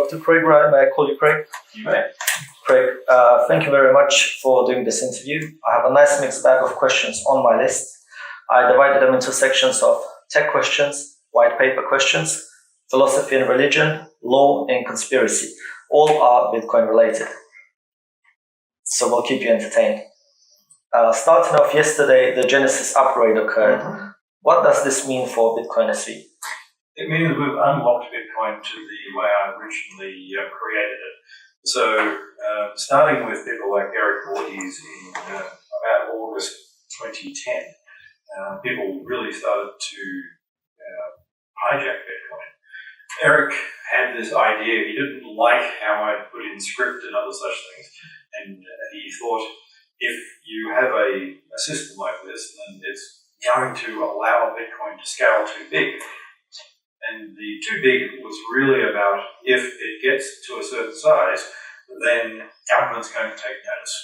Dr. Craig Wright, may I call you Craig? You may. Craig, thank you very much for doing this interview. I have a nice mixed bag of questions on my list. I divided them into sections of tech questions, white paper questions, philosophy and religion, law, and conspiracy. All are Bitcoin related. So we'll keep you entertained. Starting off yesterday, the Genesis upgrade occurred. Mm-hmm. What does this mean for Bitcoin SV? It means we've unlocked Bitcoin to the way I originally created it. So, starting with people like Eric Voorhees in about August 2010, people really started to hijack Bitcoin. Eric had this idea. He didn't like how I put in script and other such things, and he thought if you have a system like this, then it's going to allow Bitcoin to scale too big. And the too big was really about if it gets to a certain size, then government's going to take notice.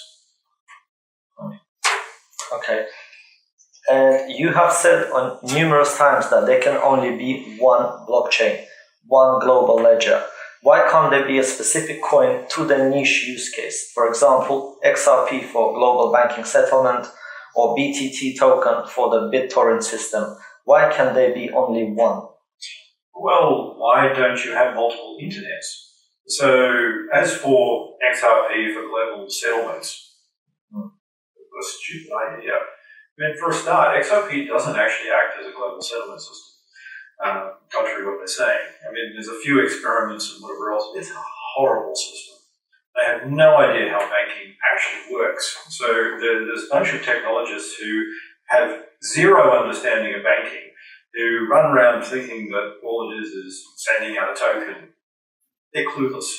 Okay. And you have said on numerous times that there can only be one blockchain, one global ledger. Why can't there be a specific coin to the niche use case? For example, XRP for global banking settlement or BTT token for the BitTorrent system. Why can there be only one? Well, why don't you have multiple internets? So, as for XRP for global settlements, a stupid idea. I mean, for a start, XRP doesn't actually act as a global settlement system, contrary to what they're saying. I mean, there's a few experiments and whatever else. It's a horrible system. They have no idea how banking actually works. So, there's a bunch of technologists who have zero understanding of banking, who run around thinking that all it is sending out a token. They're clueless.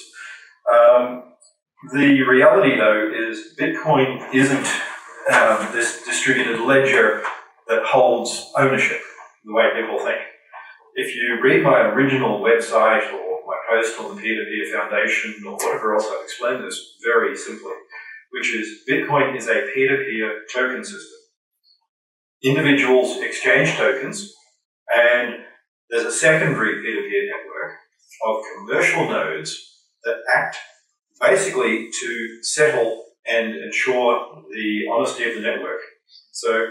The reality, though, is Bitcoin isn't this distributed ledger that holds ownership the way people think. If you read my original website or my post on the Peer-to-Peer Foundation or whatever else, I've explained this very simply, which is Bitcoin is a peer-to-peer token system. Individuals exchange tokens, and there's a secondary peer-to-peer network of commercial nodes that act basically to settle and ensure the honesty of the network. So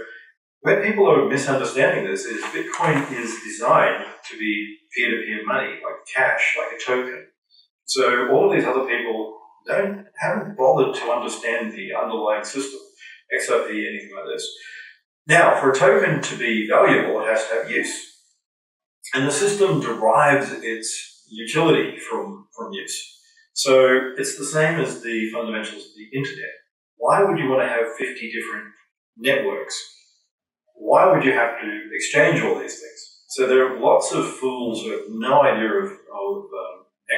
where people are misunderstanding this is Bitcoin is designed to be peer-to-peer money, like cash, like a token. So all of these other people haven't bothered to understand the underlying system, XRP, anything like this. Now, for a token to be valuable, it has to have use. And the system derives its utility from use. So it's the same as the fundamentals of the internet. Why would you want to have 50 different networks? Why would you have to exchange all these things? So there are lots of fools who have no idea of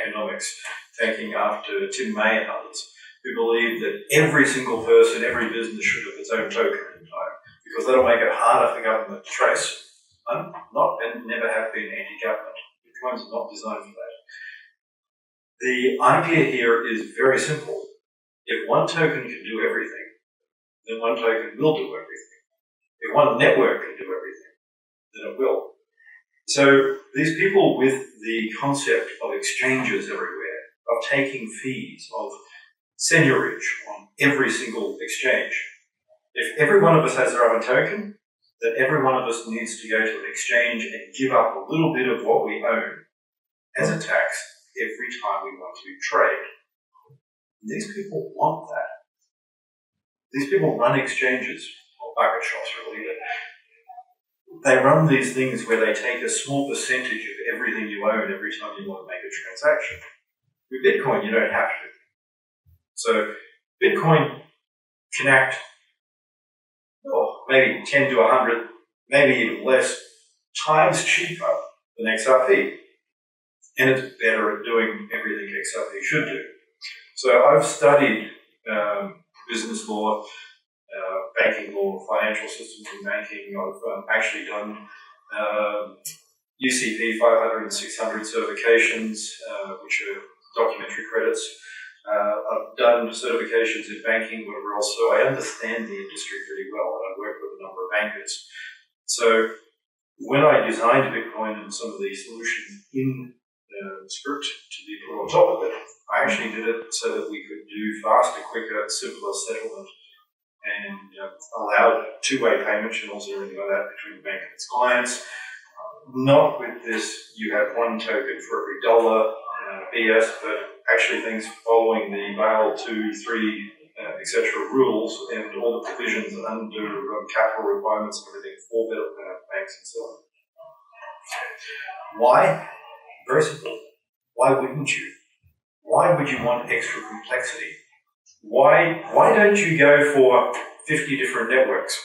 economics, thanking after Tim May and others, who believe that every single person, every business should have its own token in time, because that'll make it harder for government to trace. I'm not and never have been anti-government. Bitcoin's not designed for that. The idea here is very simple. If one token can do everything, then one token will do everything. If one network can do everything, then it will. So these people with the concept of exchanges everywhere, of taking fees, of seigniorage on every single exchange, if every one of us has their own token, that every one of us needs to go to an exchange and give up a little bit of what we own as a tax every time we want to trade. These people want that. These people run exchanges, or bucket shops really. They run these things where they take a small percentage of everything you own every time you want to make a transaction. With Bitcoin, you don't have to. So Bitcoin can act maybe 10 to 100, maybe even less, times cheaper than XRP. And it's better at doing everything XRP should do. So I've studied business law, banking law, financial systems in banking. I've actually done UCP 500 and 600 certifications, which are documentary credits. I've done certifications in banking, whatever else, so I understand the industry pretty well, and I've worked with a number of bankers. So when I designed Bitcoin and some of the solutions in script to be put on top of it. I actually did it so that we could do faster, quicker, simpler settlement and allowed two-way payment channels or anything like that between the bank and its clients. Not with this, you have one token for every dollar BS, but actually things following the Basel 2, 3, etc. rules and all the provisions under capital requirements and everything for banks and so on. Why? Very simple. Why wouldn't you? Why would you want extra complexity? Why don't you go for 50 different networks?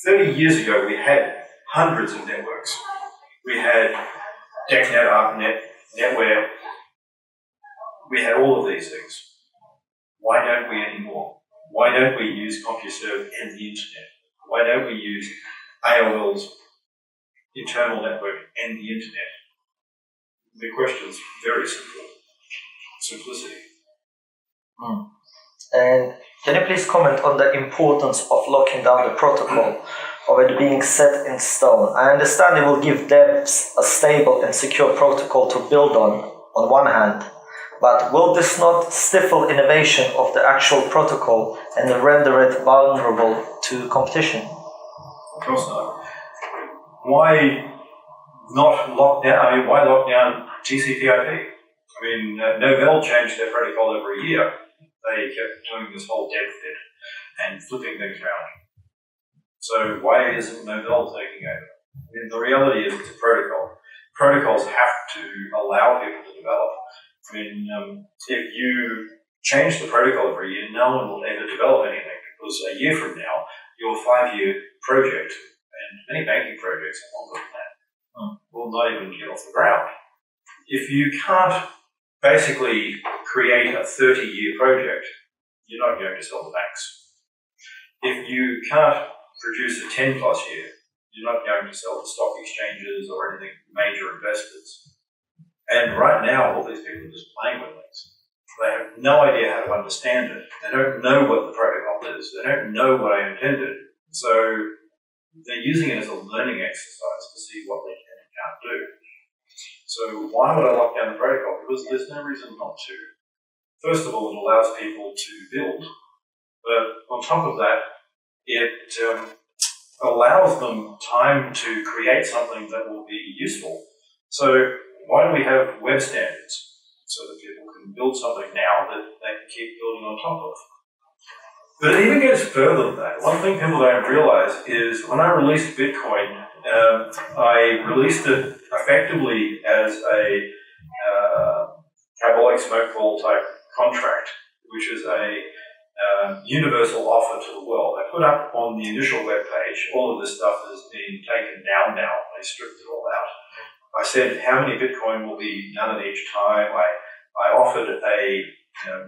30 years ago, we had hundreds of networks. We had DECnet, ARPANET, NetWare. We had all of these things. Why don't we anymore? Why don't we use CompuServe and the internet? Why don't we use AOL's internal network and the internet? The question is very simple. Simplicity. And can you please comment on the importance of locking down the protocol, of it being set in stone? I understand it will give devs a stable and secure protocol to build on one hand, but will this not stifle innovation of the actual protocol and render it vulnerable to competition? Of course not. Why not lock down? I mean, why lock down TCP/IP? I mean, Novell changed their protocol every year. They kept doing this whole dead fit and flipping things around. So why isn't Novell taking over? I mean, the reality is it's a protocol. Protocols have to allow people to develop. I mean, if you change the protocol every year, no one will ever develop anything, because a year from now, your 5-year project, and many banking projects are longer than that, will not even get off the ground. If you can't basically create a 30-year project, you're not going to sell the banks. If you can't produce a 10-plus year, you're not going to sell to stock exchanges or anything major investors. And right now, all these people are just playing with things. They have no idea how to understand it. They don't know what the protocol is. They don't know what I intended. So they're using it as a learning exercise to see what they can and can't do. So why would I lock down the protocol? Because there's no reason not to. First of all, it allows people to build. But on top of that, it allows them time to create something that will be useful. So why do we have web standards? So that people can build something now that they can keep building on top of. But it even goes further than that. One thing people don't realize is when I released Bitcoin, I released it effectively as a parabolic smoke ball type contract, which is a universal offer to the world. I put up on the initial web page, all of this stuff has been taken down now. I stripped it all out. I said how many Bitcoin will be done at each time. I offered a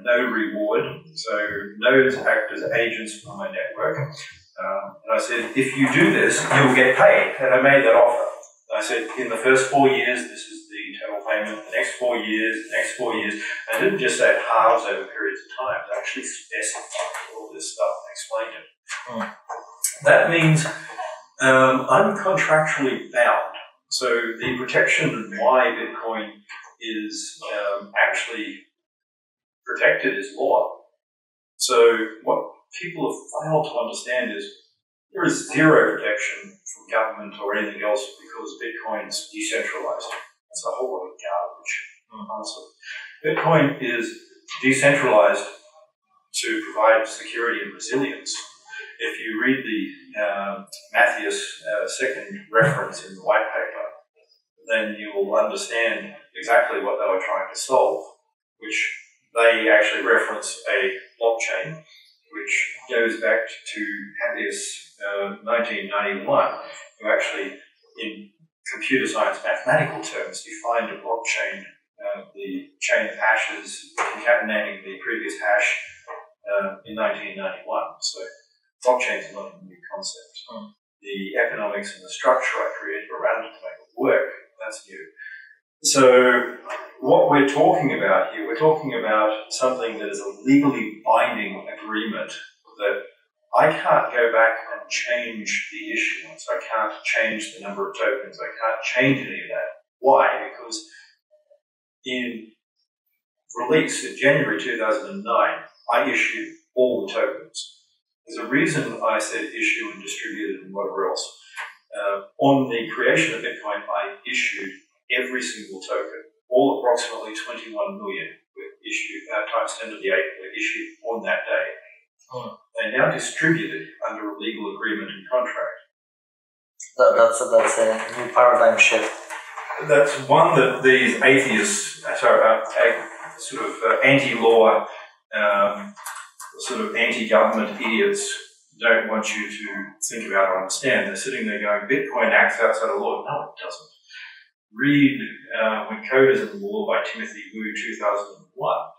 node reward, so nodes act as agents for my network. And I said, if you do this, you'll get paid. And I made that offer. And I said, in the first 4 years, this is the total payment. The next 4 years, the next 4 years. And I didn't just say it halves over periods of time. I actually specified all this stuff and explained it. That means I'm contractually bound. So the protection and why Bitcoin is actually protected is law. So what people have failed to understand is there is zero protection from government or anything else because Bitcoin is decentralized. That's a whole lot of garbage, honestly. Bitcoin is decentralized to provide security and resilience. If you read the Matthias second reference in the white paper, then you will understand exactly what they were trying to solve, which they actually reference a blockchain, which goes back to Matthias 1991, who actually, in computer science mathematical terms, defined a blockchain, the chain of hashes concatenating the previous hash in 1991. So blockchain is not a new concept. The economics and the structure I created around it to make it work, that's new. So what we're talking about here, we're talking about something that is a legally binding agreement that I can't go back and change the issuance. I can't change the number of tokens. I can't change any of that. Why? Because in release in January 2009, I issued all the tokens. There's a reason I said issue and distributed and whatever else. On the creation of Bitcoin, I issued every single token, all approximately 21 million were issued, times 10 to the 8 were issued on that day. They're now distributed under a legal agreement and contract. That's a new paradigm shift. That's one that these atheists, sort of anti-law, sort of anti-government idiots don't want you to think about or understand. They're sitting there going, Bitcoin acts outside of law. No, it doesn't. Read When Code is in Law by Timothy Wu, 2001.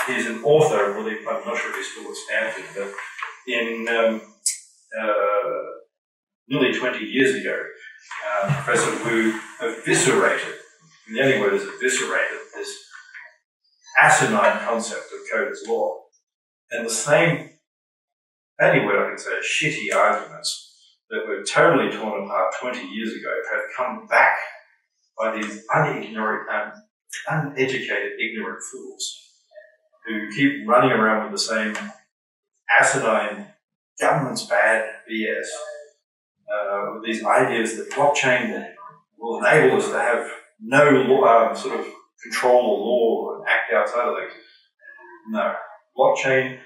He's an author, I believe, I'm not sure if he's still at Stanford, but in nearly 20 years ago, Professor Wu eviscerated, and the only word is eviscerated, this asinine concept of code as law. And the same, only word I can say is shitty arguments that were totally torn apart 20 years ago have come back by these uneducated, ignorant fools who keep running around with the same asinine, government's bad BS, with these ideas that blockchain will enable us to have no law, sort of control or law and act outside of things. No. Blockchain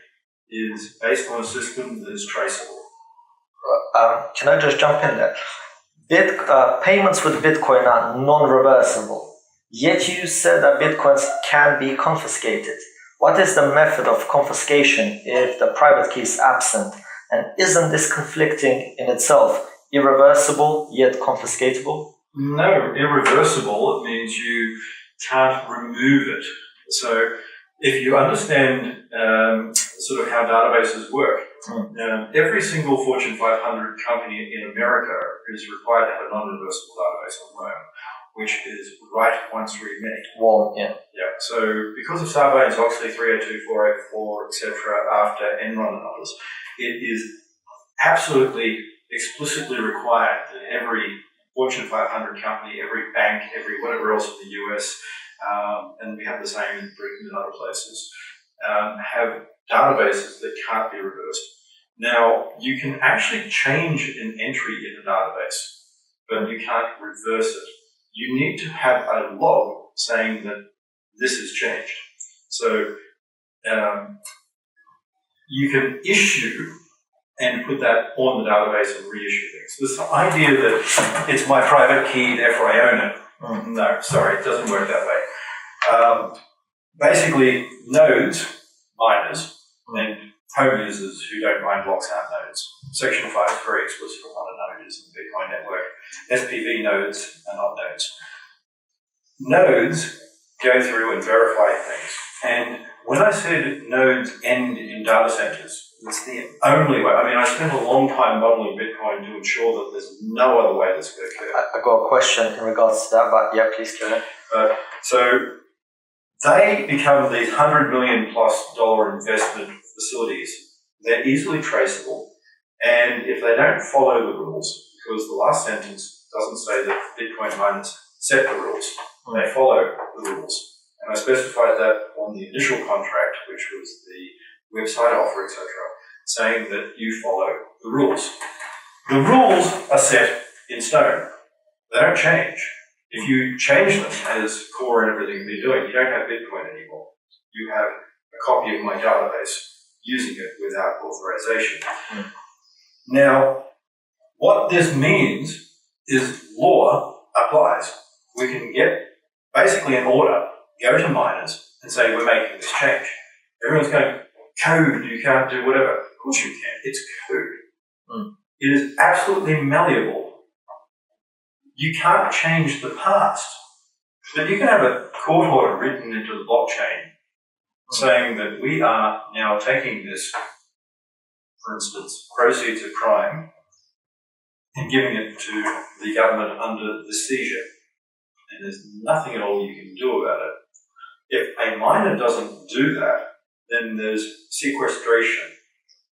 is based on a system that is traceable. Can I just jump in there? Payments with Bitcoin are non-reversible. Yet you said that Bitcoins can be confiscated. What is the method of confiscation if the private key is absent? And isn't this conflicting in itself? Irreversible yet confiscatable? No, irreversible, it means you can't remove it. So if you understand sort of how databases work, every single Fortune 500 company in America is required to have a non-reversible database on Rome, which is write once, read many. Well, yeah. Yeah. So because of Sarbanes-Oxley 302, 404, etc., after Enron and others, it is absolutely explicitly required that every Fortune 500 company, every bank, every whatever else in the US, and we have the same in Britain and other places, have databases that can't be reversed. Now, you can actually change an entry in a database, but you can't reverse it. You need to have a log saying that this has changed. So you can issue and put that on the database and reissue things. This idea that it's my private key, therefore I own it. No, sorry, it doesn't work that way. Basically, nodes, miners, and home users who don't mine blocks aren't nodes. Section 5 is very explicit on what a node is in the Bitcoin network. SPV nodes are not nodes. Nodes go through and verify things. And when I said nodes end in data centers, it's the only way. I mean, I spent a long time modeling Bitcoin to ensure that there's no other way this could occur. I got a question in regards to that, but yeah, please go ahead. So they become these $100 million+ investment facilities. They're easily traceable, and if they don't follow the rules, because the last sentence doesn't say that Bitcoin miners set the rules, they follow the rules. And I specified that on the initial contract, which was the website offer, etc., saying that you follow the rules. The rules are set in stone. They don't change. If you change them as core and everything they're doing, you don't have Bitcoin anymore. You have a copy of my database using it without authorization. Now, what this means is law applies. We can get basically an order, go to miners and say, we're making this change. Everyone's going, code, you can't do whatever. Of course you can. It's code. It is absolutely malleable. You can't change the past, but you can have a court order written into the blockchain saying that we are now taking this, for instance, proceeds of crime, and giving it to the government under the seizure. And there's nothing at all you can do about it. If a miner doesn't do that, then there's sequestration.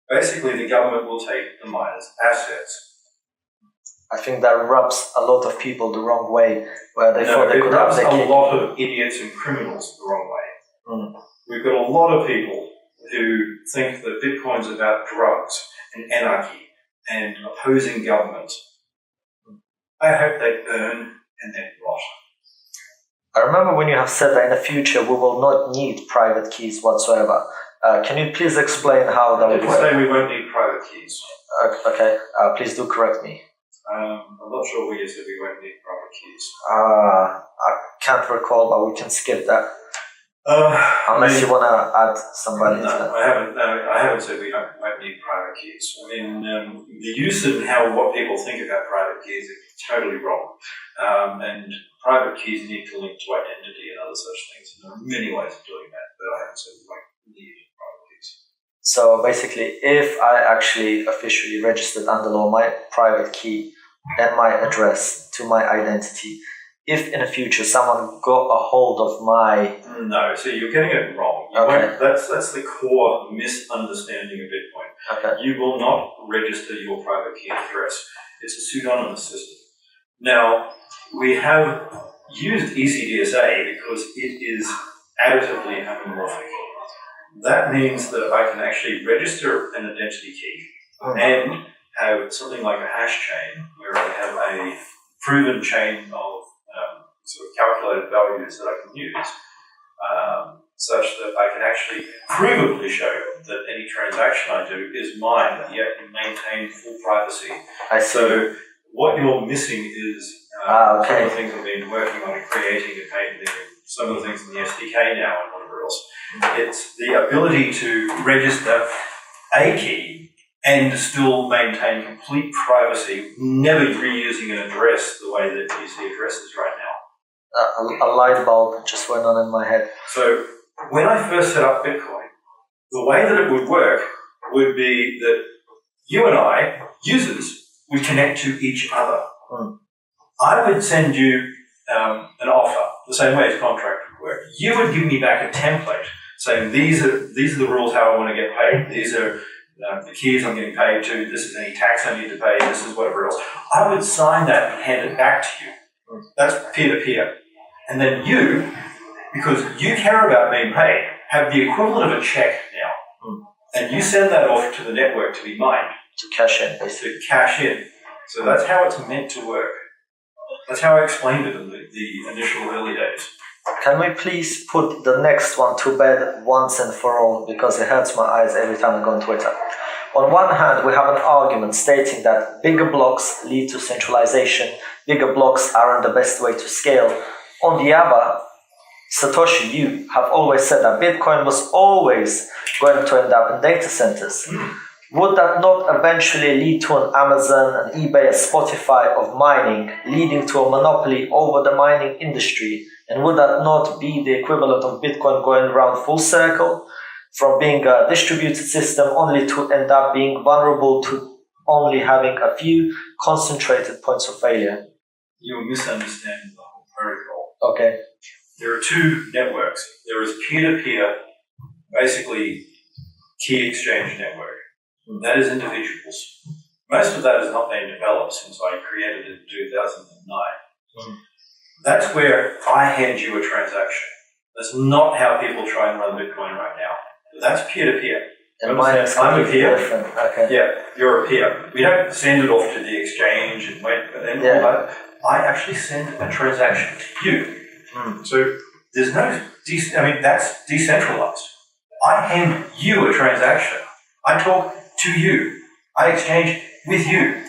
Basically, the government will take the miner's assets. I think that rubs a lot of people the wrong way, where they thought they could rubs have a lot of idiots and criminals the wrong way. We've got a lot of people who think that Bitcoin's about drugs and anarchy and opposing government. I hope they burn and then rot. I remember when you have said that in the future we will not need private keys whatsoever. Can you please explain how that would work? I didn't say we won't need private keys. Okay, please do correct me. I'm not sure we said we won't need private keys. I can't recall, but we can skip that. Unless you want to add somebody to that. I haven't said we won't need private keys. I mean, the use and what people think about private keys is totally wrong. And private keys need to link to identity and other such things. And there are many ways of doing that, but I haven't said we won't need private keys. So basically, if I actually officially registered under law my private key and my address to my identity, if in the future someone got a hold of my... No, so you're getting it wrong. That's the core misunderstanding of Bitcoin. Okay. You will not register your private key address. It's a pseudonymous system. Now, we have used ECDSA because it is additively homomorphic. That means that I can actually register an identity key and have something like a hash chain where I have a proven chain of sort of calculated values that I can use, such that I can actually provably show that any transaction I do is mine, yet maintain full privacy. I see. So what you're missing is some of the things I've been working on and creating and patenting, some of the things in the SDK now and whatever else. It's the ability to register a key and still maintain complete privacy, never reusing an address the way that you see addresses right now. A light bulb just went on in my head. So when I first set up Bitcoin, the way that it would work would be that you and I, users, would connect to each other. I would send you an offer, the same way as contract would work. You would give me back a template saying these are the rules how I want to get paid. These are the keys I'm getting paid to. This is any tax I need to pay. This is whatever else. I would sign that and hand it back to you. That's peer-to-peer. And then you, because you care about being paid, have the equivalent of a check now. And you send that off to the network to be mined. To cash in, basically. To cash in. So that's how it's meant to work. That's how I explained it in the initial early days. Can we please put the next one to bed once and for all, because it hurts my eyes every time I go on Twitter. On one hand, we have an argument stating that bigger blocks lead to centralization, bigger blocks aren't the best way to scale. On the other, Satoshi, you have always said that Bitcoin was always going to end up in data centers. Would that not eventually lead to an Amazon, an eBay, a Spotify of mining, leading to a monopoly over the mining industry? And would that not be the equivalent of Bitcoin going around full circle, from being a distributed system only to end up being vulnerable to only having a few concentrated points of failure? You're misunderstanding the whole protocol. Okay. There are two networks. There is peer-to-peer, basically key exchange network. That is individuals. Most of that has not been developed since I created it in 2009. That's where I hand you a transaction. That's not how people try and run Bitcoin right now. That's peer-to-peer. And mine is completely different. Okay. Yeah, you're a peer. We don't send it off to the exchange and wait and all that. I actually send a transaction to you. So there's no, that's decentralized. I hand you a transaction. I talk to you. I exchange with you.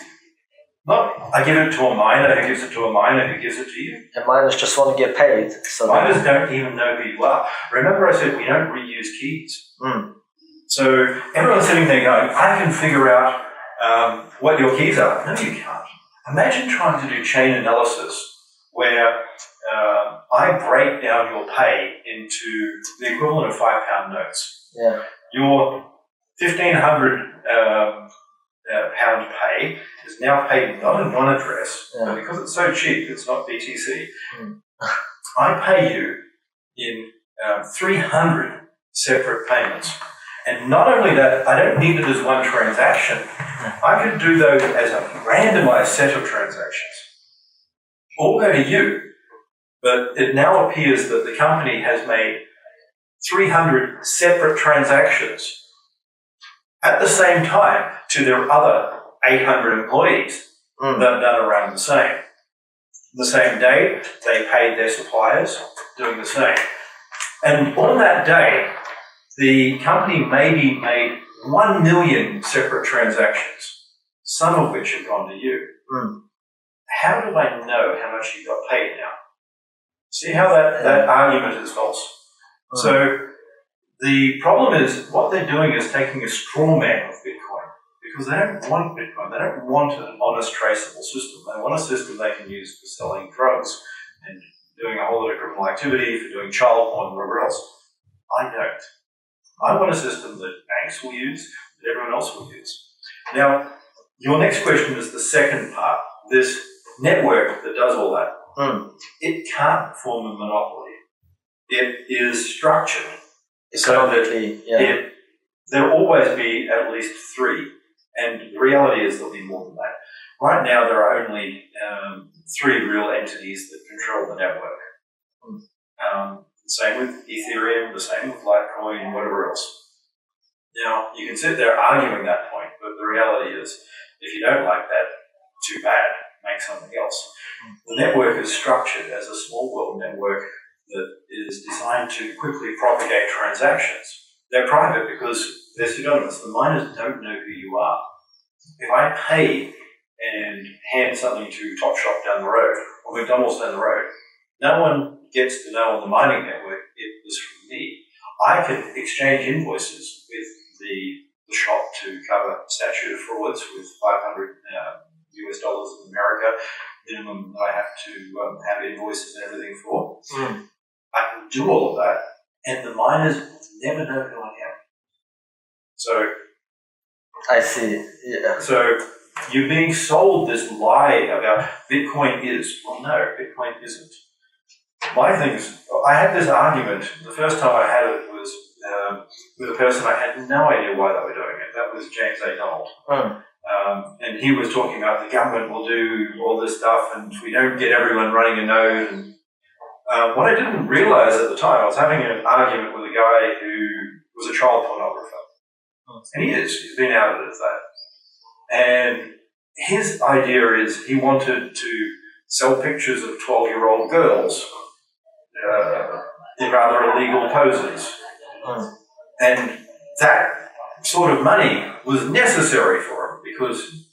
Not I give it to a miner who gives it to a miner who gives it to you. And miners just want to get paid. So miners don't even know who you are. Remember I said we don't reuse keys. So everyone's sitting there going, I can figure out what your keys are. No, you can't. Imagine trying to do chain analysis where I break down your pay into the equivalent of £5 notes. Yeah. Your 1,500 pound pay is now paid not in one address, but because it's so cheap, it's not BTC. I pay you in 300 separate payments. And not only that, I don't need it as one transaction. I could do those as a randomized set of transactions. All go to you. But it now appears that the company has made 300 separate transactions at the same time to their other 800 employees that have done around the same. The same day, they paid their suppliers doing the same. And on that day, the company maybe made 1 million separate transactions, some of which have gone to you. How do I know how much you got paid now? See how that argument is false. So the problem is what they're doing is taking a straw man of Bitcoin because they don't want Bitcoin. They don't want an honest, traceable system. They want a system they can use for selling drugs and doing a whole lot of criminal activity, for doing child porn, whatever else. I don't. I want a system that banks will use, that everyone else will use. Now, your next question is the second part. This network that does all that, it can't form a monopoly. It is structured. Economically, There'll always be at least 3, and the reality is there'll be more than that. Right now, there are only 3 real entities that control the network. The same with Ethereum, the same with Litecoin, whatever else. Now, you can sit there arguing that point, but the reality is, if you don't like that, too bad, make something else. The network is structured as a small world network that is designed to quickly propagate transactions. They're private because they're pseudonymous. The miners don't know who you are. If I pay and hand something to Topshop down the road, or McDonald's down the road, no one gets to know on the mining network it was from me. I can exchange invoices with the shop to cover statute of frauds with $500 US dollars in America, minimum I have to have invoices and everything for. I can do all of that, and the miners never know who I am. So I see. Yeah. So you're being sold this lie about Bitcoin is. Well, no, Bitcoin isn't. My thing is, I had this argument. The first time I had it was with a person I had no idea why they were doing it. That was James A. Donald. And he was talking about the government will do all this stuff and we don't get everyone running a node. And what I didn't realize at the time, I was having an argument with a guy who was a child pornographer. And he is. He's been outed as that. And his idea is he wanted to sell pictures of 12-year-old girls in rather illegal poses. And that sort of money was necessary for him because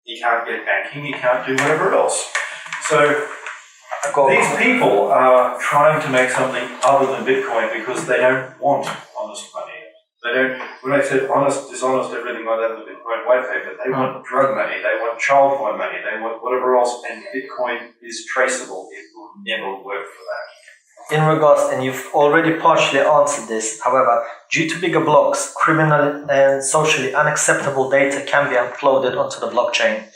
he can't get banking, he can't do whatever else. So these people are trying to make something other than Bitcoin because they don't want honest money. They don't, when I said honest, dishonest, everything like that in the Bitcoin white paper, they want drug money, they want child porn money, they want whatever else, and Bitcoin is traceable. It will never work for that. In regards, and you've already partially answered this, however, due to bigger blocks, criminal and socially unacceptable data can be uploaded onto the blockchain.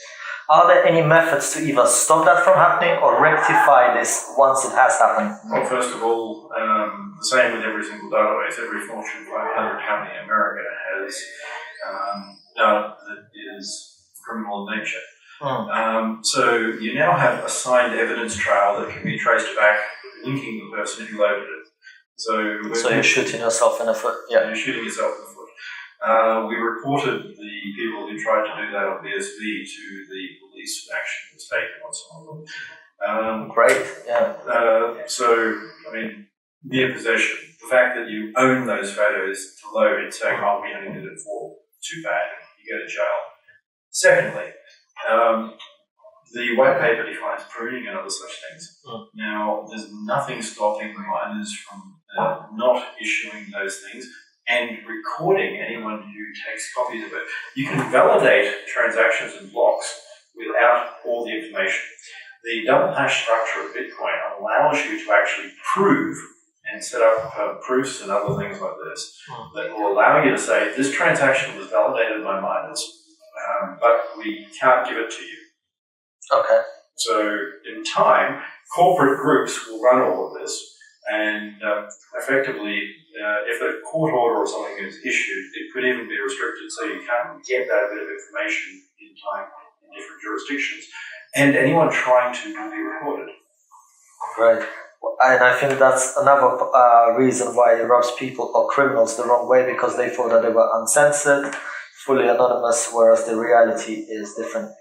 Are there any methods to either stop that from happening or rectify this once it has happened? Well, first of all, the same with every single database. Every Fortune 500 company in America has data that is criminal in nature. So you now have a signed evidence trail that can be traced back, linking the person who loaded it. So you're shooting yourself in the foot. Yeah, you're shooting yourself in the foot. We reported the people who tried to do that on BSV to the police. Action was taken on some of them. Great. Yeah. So I mean, mere possession. The fact that you own those photos to load and saying, "Oh, we only did it for," too bad. You go to jail. Secondly, the white paper defines pruning and other such things. Now, there's nothing stopping the miners from not issuing those things and recording anyone who takes copies of it. You can validate transactions in blocks without all the information. The double hash structure of Bitcoin allows you to actually prove and set up proofs and other things like this that will allow you to say, this transaction was validated by miners, but we can't give it to you. Okay. So in time, corporate groups will run all of this, and effectively if a court order or something is issued, it could even be restricted so you can't get that bit of information in time in different jurisdictions. And anyone trying to will be recorded. Right. And I think that's another reason why it rubs people or criminals the wrong way, because they thought that they were uncensored, fully anonymous, whereas the reality is different.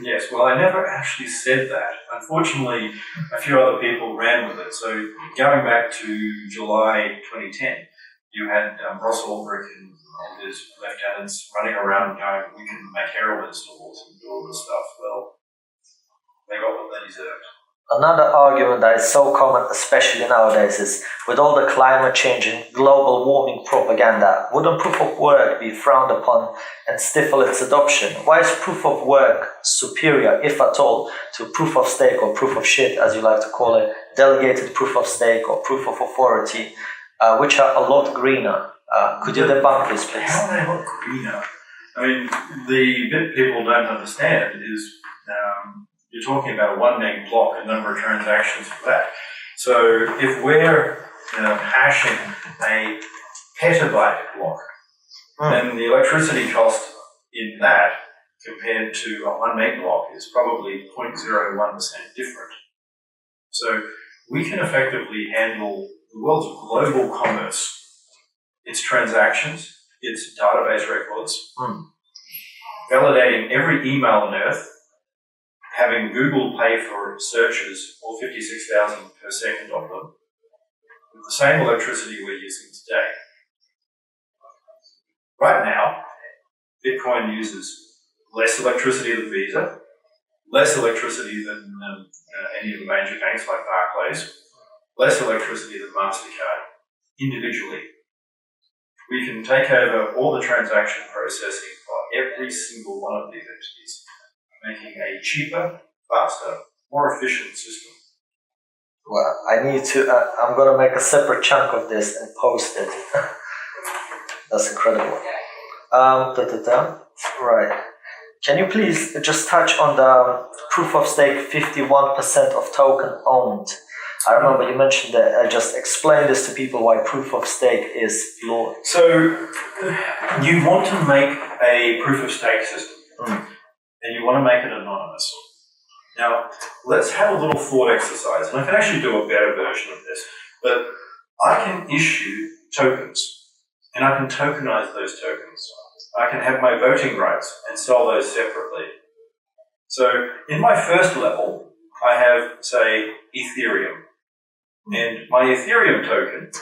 Yes, well, I never actually said that. Unfortunately, a few other people ran with it. So going back to July 2010, you had Ross Ulbricht and his lieutenants running around going, we can make heroin stores and do all this stuff. Well, they got what they deserved. Another argument that is so common, especially nowadays, is with all the climate change and global warming propaganda, wouldn't proof of work be frowned upon and stifle its adoption? Why is proof of work superior, if at all, to proof of stake or proof of shit, as you like to call it, delegated proof of stake or proof of authority, which are a lot greener? Could you debunk this, please? How are they a lot greener? I mean, the bit people don't understand is you're talking about a 1 meg block, a number of transactions for that. So if we're hashing a petabyte block, then the electricity cost in that compared to a 1 meg block is probably 0.01% different. So we can effectively handle the world's global commerce, its transactions, its database records, validating every email on Earth, having Google pay for searches, all 56,000 per second of them, with the same electricity we're using today. Right now, Bitcoin uses less electricity than Visa, less electricity than any of the major banks like Barclays, less electricity than MasterCard, individually. We can take over all the transaction processing for every single one of these entities, making a cheaper, faster, more efficient system. Well, I need to, I'm going to make a separate chunk of this and post it. That's incredible. Right. Can you please just touch on the proof of stake 51% of token owned? I remember you mentioned that. Just explain this to people why proof of stake is flawed. So, you want to make a proof of stake system. And you want to make it anonymous. Now, let's have a little thought exercise, and I can actually do a better version of this, but I can issue tokens, and I can tokenize those tokens. I can have my voting rights and sell those separately. So, in my first level, I have, say, Ethereum, and my Ethereum token,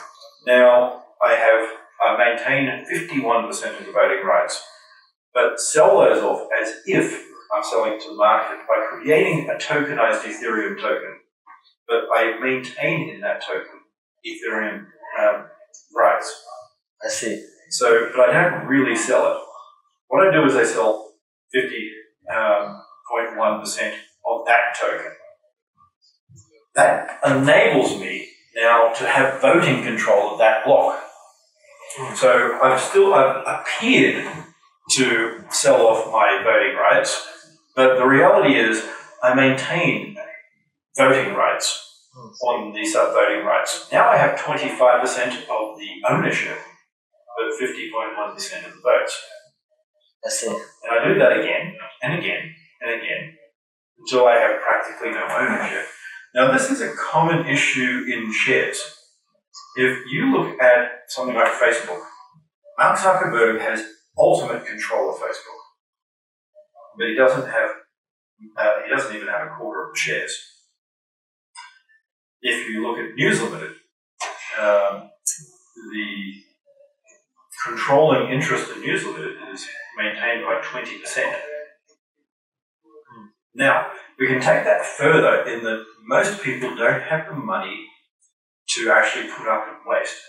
now I maintain 51% of the voting rights, but sell those off as if I'm selling to the market by creating a tokenized Ethereum token, but I maintain in that token Ethereum rights. I see. So, but I don't really sell it. What I do is I sell 50.1% of that token. That enables me now to have voting control of that block. So I've appeared to sell off my voting rights, but the reality is I maintain voting rights on the sub-voting rights. Now I have 25% of the ownership, but 50.1% of the votes. I see. And I do that again and again and again until I have practically no ownership. Now this is a common issue in shares. If you look at something like Facebook, Mark Zuckerberg has ultimate control of Facebook, but he doesn't even have a quarter of the shares. If you look at News Limited, the controlling interest in News Limited is maintained by 20%. Now, we can take that further in that most people don't have the money to actually put up and waste.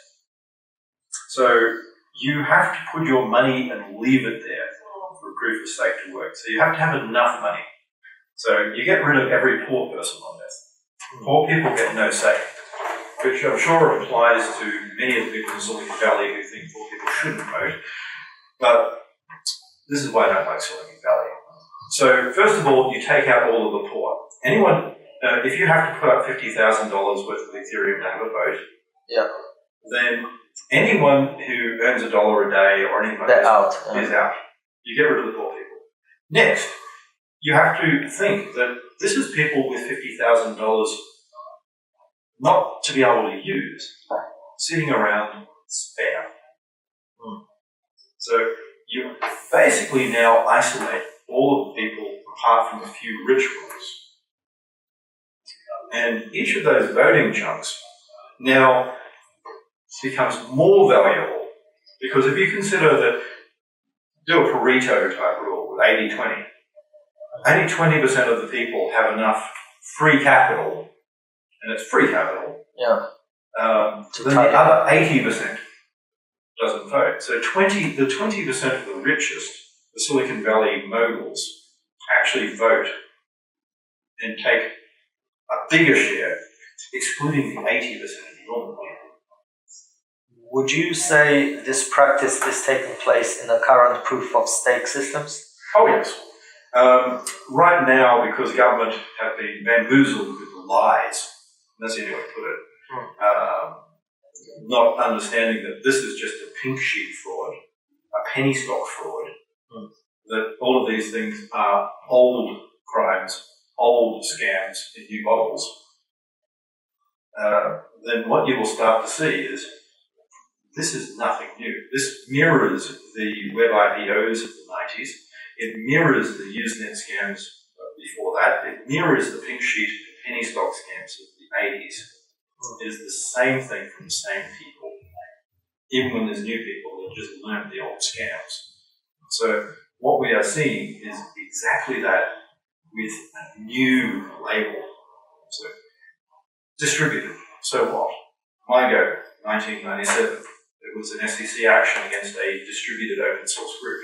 So you have to put your money and leave it there for a proof of stake to work. So you have to have enough money. So you get rid of every poor person on this. Poor people get no say, which I'm sure applies to many of the people in Silicon Valley who think poor people shouldn't vote. But this is why I don't like Silicon Valley. So first of all, you take out all of the poor. Anyone, if you have to put up $50,000 worth of Ethereum to have a vote, yeah, then anyone who earns $1 a day or anything like They're this out. is out. You get rid of the poor people. Next, you have to think that this is people with $50,000 not to be able to use, sitting around spare. So you basically now isolate all of the people apart from a few rich ones. And each of those voting chunks now becomes more valuable, because if you consider that, do a Pareto type rule with 80-20, only 20% of the people have enough free capital, and it's free capital, then the other 80% doesn't vote. So the 20% of the richest, the Silicon Valley moguls, actually vote and take a bigger share, excluding the 80% of the normal people. Would you say this practice is taking place in the current proof of stake systems? Oh, yes. Right now, because government have been bamboozled with the lies, that's the only way to put it, not understanding that this is just a pink sheet fraud, a penny stock fraud, that all of these things are old crimes, old scams in new bottles, then what you will start to see is this is nothing new. This mirrors the web IPOs of the 90s. It mirrors the Usenet scams before that. It mirrors the pink sheet penny stock scams of the 80s. It is the same thing from the same people, even when there's new people that just learn the old scams. So what we are seeing is exactly that with a new label. So distributed. So what? MyGo, 1997. It was an SEC action against a distributed open source group.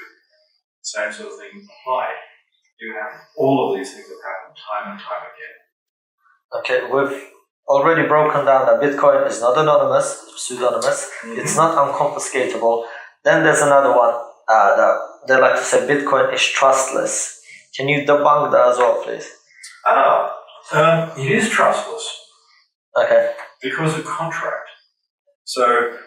Same sort of thing applied. You have all of these things that happen time and time again. Okay, we've already broken down that Bitcoin is not anonymous, pseudonymous. It's not unconfiscatable. Then there's another one that they like to say Bitcoin is trustless. Can you debunk that as well, please? It is trustless. Okay. Because of contract. So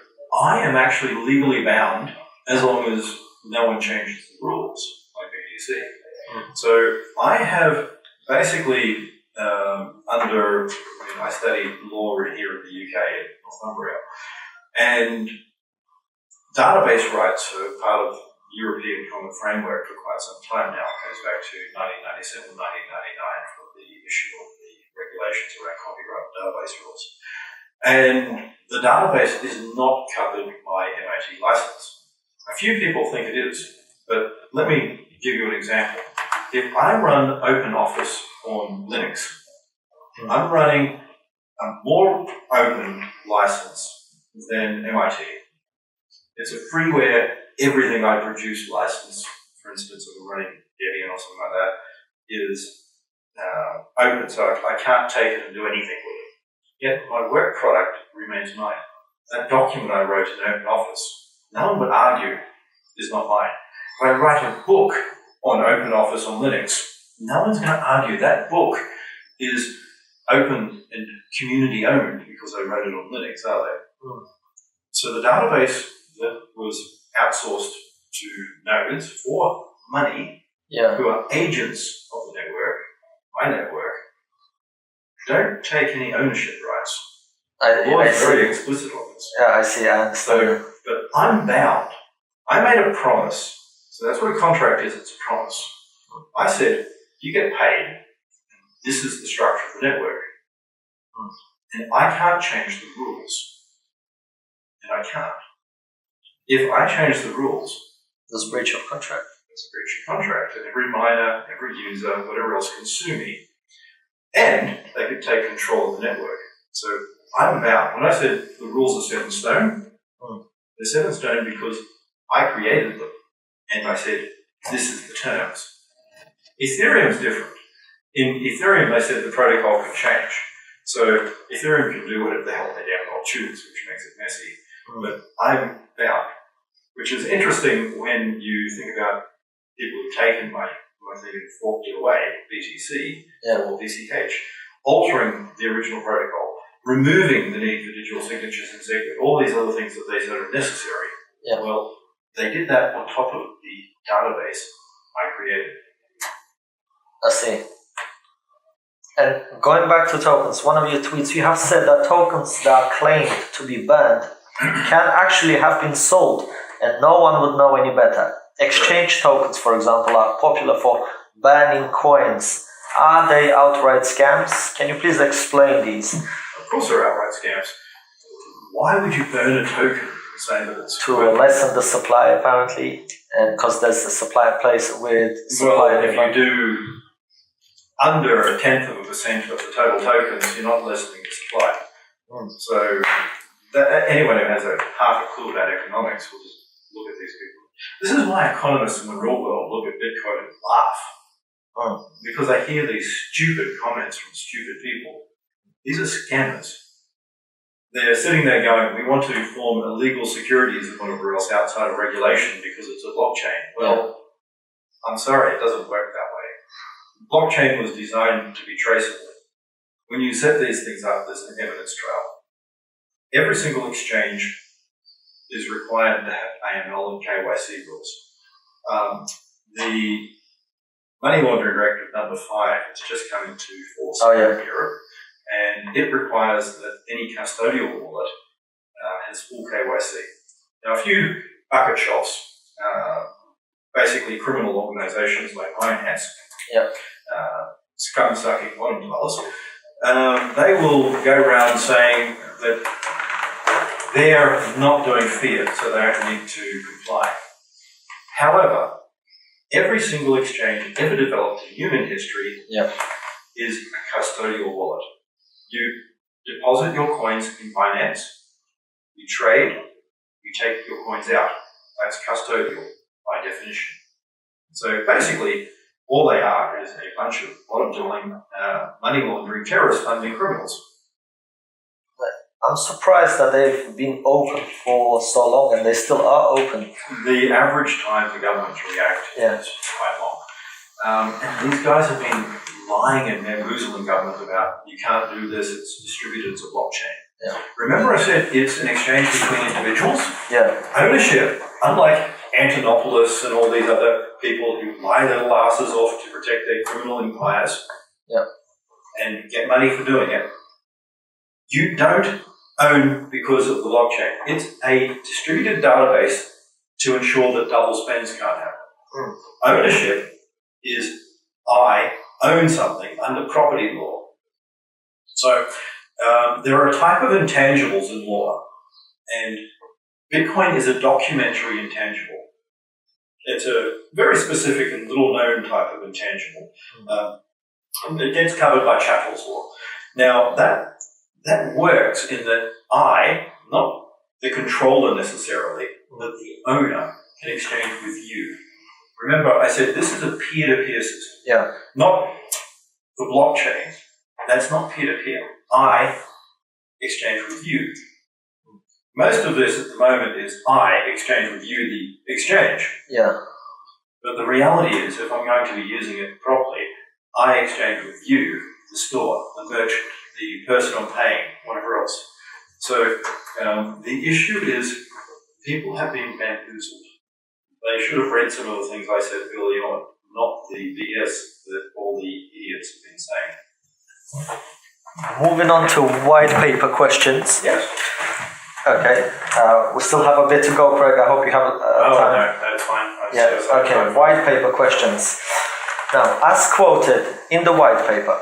I am actually legally bound as long as no one changes the rules, like BTC. So I have basically I studied law here in the UK at Northumbria, and database rights are part of the European Common Framework for quite some time now. It goes back to 1997, 1999 for the issue of the regulations around copyright database rules. And the database is not covered by MIT license. A few people think it is, but let me give you an example. If I run OpenOffice on Linux, I'm running a more open license than MIT. It's a freeware, everything I produce license. For instance, if we're running Debian or something like that, is open, so I can't take it and do anything with it. Yet my work product remains mine. That document I wrote in OpenOffice, no one would argue is not mine. If I write a book on OpenOffice on Linux, no one's going to argue that book is open and community owned because I wrote it on Linux, are they? So the database that was outsourced to nodes for money, who are agents of the network, my network, don't take any ownership rights. The law is very explicit on this. Yeah, I see, I understand. But I'm bound. I made a promise. So that's what a contract is, it's a promise. I said, you get paid. This is the structure of the network. And I can't change the rules. And I can't. If I change the rules, there's a breach of contract. It's a breach of contract. And every miner, every user, whatever else can sue me. And they could take control of the network. So I'm bound. When I said the rules are set in stone, they're set in stone because I created them. And I said, this is the terms. Ethereum's different. In Ethereum, they said the protocol can change. So Ethereum can do whatever the hell they damn well choose, which makes it messy. But I'm bound. Which is interesting when you think about people who've taken money, who I think have forked it away, BTC or BCH, altering the original protocol. removing the need for digital signatures and secret, all these other things that they said are necessary. Yeah. Well, they did that on top of the database I created. I see. And going back to tokens, one of your tweets, you have said that tokens that are claimed to be banned can actually have been sold and no one would know any better. Exchange tokens, for example, are popular for banning coins. Are they outright scams? Can you please explain these? Of course they're outright scams. Why would you burn a token and say that it's... To lessen the supply, apparently, and because there's a supply in place with supply. Well, if you do under 1/10% of the total tokens, you're not lessening the supply. So anyone who has a half a clue about economics will just look at these people. This is why economists in the real world look at Bitcoin and laugh. Because they hear these stupid comments from stupid people. These are scammers. They're sitting there going, we want to form illegal securities and whatever else outside of regulation because it's a blockchain. Well, I'm sorry, it doesn't work that way. Blockchain was designed to be traceable. When you set these things up, there's an evidence trail. Every single exchange is required to have AML and KYC rules. The Money Laundering Directive number 5 has just come into force in Europe, and it requires that any custodial wallet has full KYC. Now, a few bucket shops, basically criminal organisations like mine has, scum-sucking bottom dwellers, they will go around saying that they're not doing fiat, so they don't need to comply. However, every single exchange ever developed in human history is a custodial wallet. You deposit your coins in finance, you trade, you take your coins out. That's custodial by definition. So basically, all they are is a bunch of bottom-dwelling, money laundering, terrorist funding criminals. I'm surprised that they've been open for so long and they still are open. The average time for government to react is quite long. And these guys have been lying and bamboozling government about you can't do this, it's distributed, it's a blockchain. Remember I said it's an exchange between individuals? Ownership, unlike Antonopoulos and all these other people who lie their asses off to protect their criminal empires and get money for doing it, you don't own because of the blockchain. It's a distributed database to ensure that double spends can't happen. Ownership is I own something under property law. So there are a type of intangibles in law, and Bitcoin is a documentary intangible. It's a very specific and little-known type of intangible. It gets covered by Chattel's law. Now, that works in that I, not the controller necessarily, but the owner, can exchange with you. Remember, I said this is a peer-to-peer system. Not the blockchain. That's not peer-to-peer. I exchange with you. Most of this at the moment is I exchange with you, the exchange. But the reality is, if I'm going to be using it properly, I exchange with you, the store, the merchant, the person I'm paying, whatever else. So the issue is people have been bamboozled. They should have read some of the things I said early on, not the BS that all the idiots have been saying. Moving on to white paper questions. Yes. Okay. We still have a bit to go, Craig. I hope you have time. No, that's fine. Okay. White paper questions. Now, as quoted in the white paper,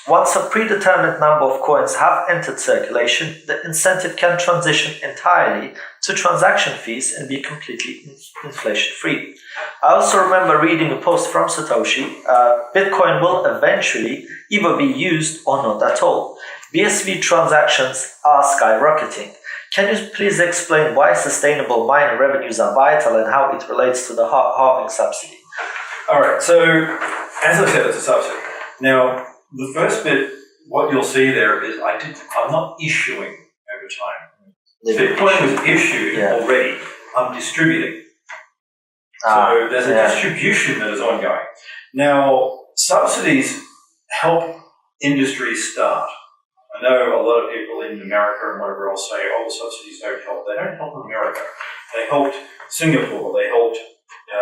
once a predetermined number of coins have entered circulation, the incentive can transition entirely to transaction fees and be completely inflation-free. I also remember reading a post from Satoshi, Bitcoin will eventually either be used or not at all. BSV transactions are skyrocketing. Can you please explain why sustainable mining revenues are vital and how it relates to the halving subsidy? All right, so as I said, it's a subsidy. Now, the first bit, what you'll see there is I'm not issuing over time. Bitcoin was issued already. I'm distributing. So there's a distribution that is ongoing. Now, subsidies help industries start. I know a lot of people in America and whatever else say, oh, the subsidies don't help. They don't help America. They helped Singapore. They helped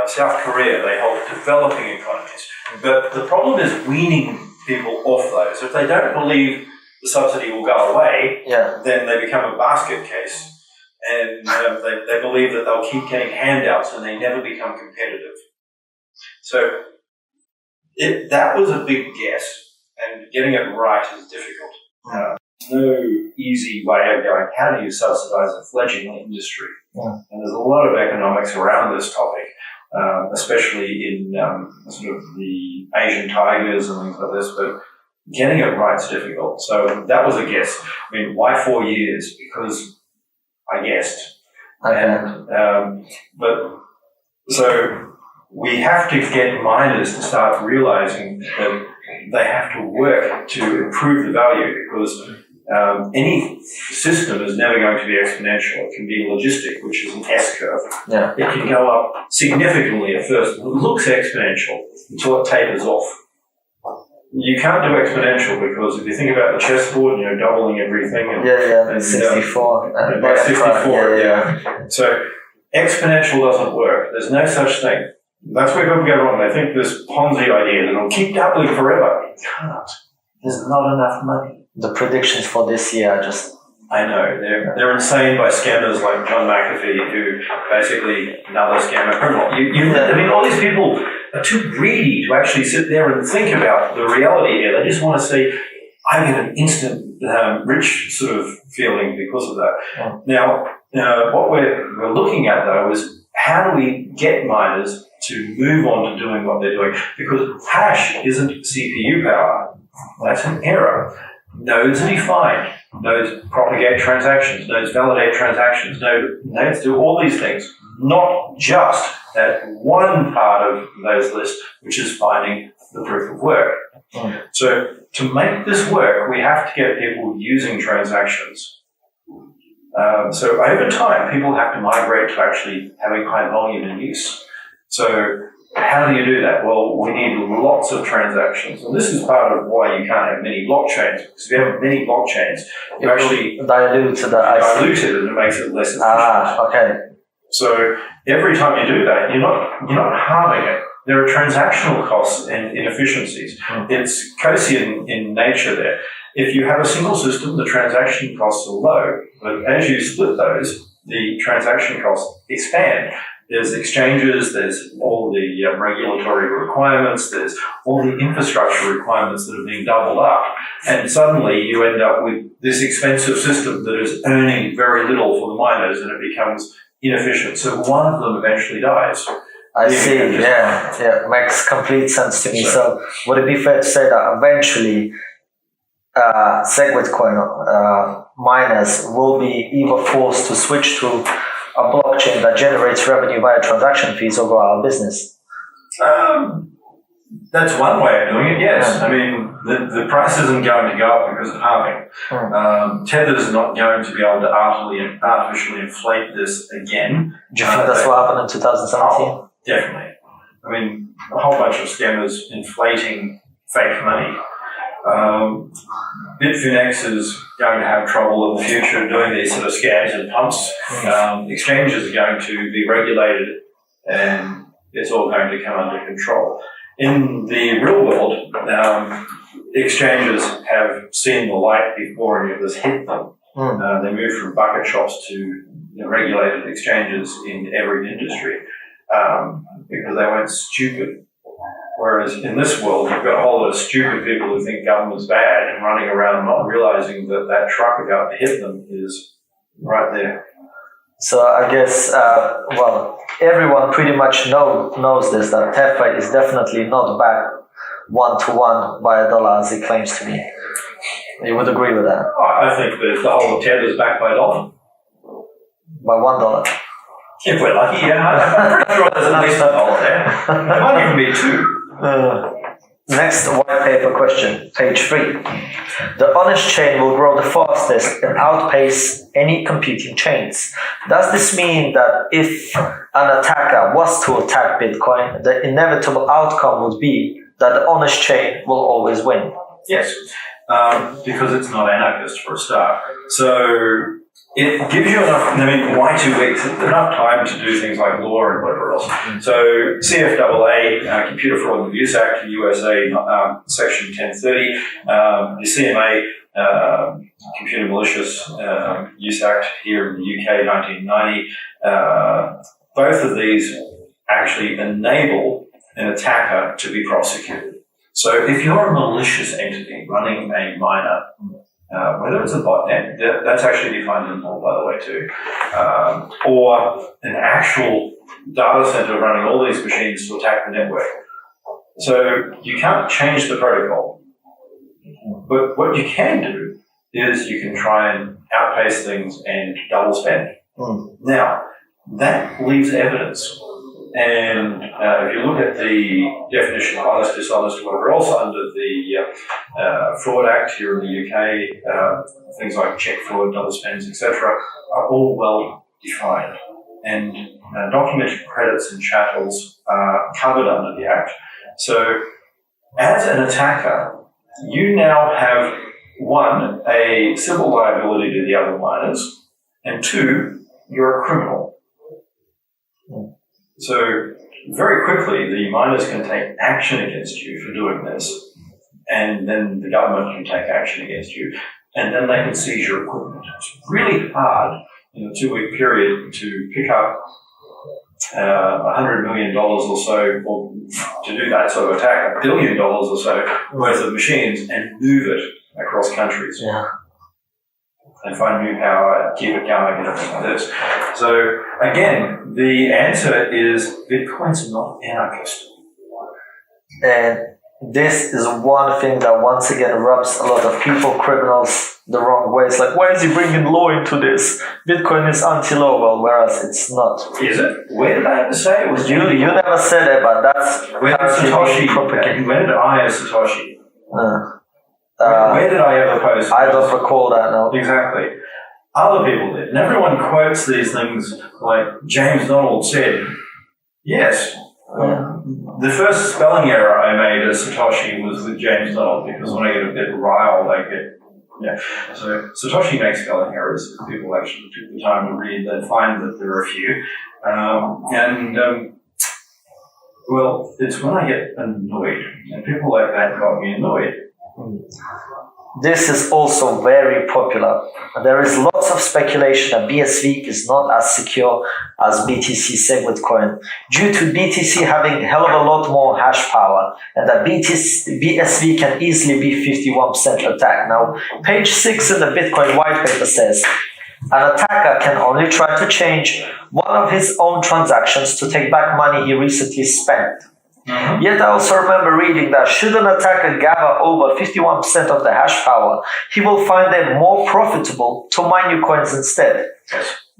South Korea. They helped developing economies. But the problem is weaning people off those. If they don't believe the subsidy will go away, then they become a basket case. And they believe that they'll keep getting handouts and they never become competitive. So that was a big guess. And getting it right is difficult. No easy way of going, how do you subsidize a fledgling industry? And there's a lot of economics around this topic, especially in sort of the Asian tigers and things like this, but getting it right is difficult. So that was a guess. I mean, why 4 years? Because I guessed. And, so we have to get miners to start realizing that they have to work to improve the value, because any system is never going to be exponential. It can be logistic, which is an S-curve. It can go up significantly at first. It looks exponential until it tapers off. You can't do exponential because if you think about the chessboard, you know, doubling everything. And 64. By 64, So exponential doesn't work. There's no such thing. That's where people go wrong. They think this Ponzi idea that it'll keep doubling forever. It can't. There's not enough money. The predictions for this year are just... I know. They're insane by scammers like John McAfee, who basically another scammer criminal. I mean, all these people are too greedy to actually sit there and think about the reality here. They just want to say, I get an instant rich sort of feeling because of that. Now, what we're looking at, though, is how do we get miners to move on to doing what they're doing? Because hash isn't CPU power. That's an error. Nodes are defined. Nodes propagate transactions. Nodes validate transactions. Nodes do all these things, not just that one part of those lists, which is finding the proof of work. So to make this work, we have to get people using transactions. So over time, people have to migrate to actually having high volume in use. So how do you do that? Well, we need lots of transactions. And this is part of why you can't have many blockchains. Because if you have many blockchains, you actually dilute it and it makes it less efficient. So every time you do that, you're not halving it. There are transactional costs and inefficiencies. It's Coasian in nature there. If you have a single system, the transaction costs are low. But as you split those, the transaction costs expand. There's exchanges, there's all the regulatory requirements, there's all the infrastructure requirements that are being doubled up. And suddenly you end up with this expensive system that is earning very little for the miners, and it becomes inefficient. So one of them eventually dies. I see, yeah, makes complete sense to me. So would it be fair to say that eventually SegWitcoin miners will be either forced to switch to a blockchain that generates revenue via transaction fees over our business? That's one way of doing it, yes. I mean, the price isn't going to go up because of halving. Tether's not going to be able to artificially inflate this again. Do you think that's what happened in 2017? Oh, definitely. I mean, a whole bunch of scammers inflating fake money. Bitfinex is going to have trouble in the future doing these sort of scams and pumps. Exchanges are going to be regulated and it's all going to come under control. In the real world, exchanges have seen the light before any of this hit them. They moved from bucket shops to regulated exchanges in every industry because they weren't stupid. Whereas in this world, you've got a whole lot of stupid people who think government's bad and running around not realizing that that truck about to hit them is right there. So I guess, everyone pretty much knows this, that DeFi is definitely not backed one-to-one by a dollar as it claims to be. You would agree with that? I think that the whole of Tether is backed by a dollar. By $1? If we're lucky, yeah. I'm pretty sure there's at least $1 there. There might even be $2. Next white paper question, page 3. The honest chain will grow the fastest and outpace any competing chains. Does this mean that if an attacker was to attack Bitcoin, the inevitable outcome would be that the honest chain will always win? Yes. because it's not anarchist for a start. So it gives you enough, why 2 weeks? Enough time to do things like law and whatever else. So CFAA, Computer Fraud and Abuse Act, USA, Section 1030, the CMA, Computer Malicious Use Act here in the UK, 1990. Both of these actually enable an attacker to be prosecuted. So if you're a malicious entity running a miner, whether it's a botnet, that's actually defined in law, by the way, too, or an actual data center running all these machines to attack the network. So you can't change the protocol. But what you can do is you can try and outpace things and double spend. Now, that leaves evidence. And if you look at the definition of honest, dishonest, whatever else under the Fraud Act here in the UK, things like check fraud, double spends, etc., are all well defined. And documented credits and chattels are covered under the Act. So as an attacker, you now have, one, a civil liability to the other miners, and two, you're a criminal. So very quickly, the miners can take action against you for doing this, and then the government can take action against you, and then they can seize your equipment. It's really hard in a 2-week period to pick up $100 million or so, or to do that sort of attack, $1 billion or so worth of machines and move it across countries. Yeah. And find new power, keep it going, and everything like this. So again, the answer is Bitcoin's not anarchist. And this is one thing that once again rubs a lot of people, criminals, the wrong way. It's like, why is he bringing law into this? Bitcoin is anti-law, well, whereas it's not. Is it? Where did I ever say it was? You never said it, but that's where did Satoshi propagate? When did I as Satoshi? Where did I ever post? I don't recall that now. Exactly. Other people did. And everyone quotes these things like James Donald said. Yes. The first spelling error I made as Satoshi was with James Donald, because when I get a bit riled, I get... Yeah. So Satoshi makes spelling errors. People actually took the time to read and find that there are a few. Well, it's when I get annoyed. And people like that got me annoyed. This is also very popular. There is lots of speculation that BSV is not as secure as BTC Segwit coin due to BTC having a hell of a lot more hash power, and that BSV can easily be 51% attack. Now, page 6 in the Bitcoin white paper says, an attacker can only try to change one of his own transactions to take back money he recently spent. Yet I also remember reading that should an attacker gather over 51% of the hash power, he will find it more profitable to mine new coins instead.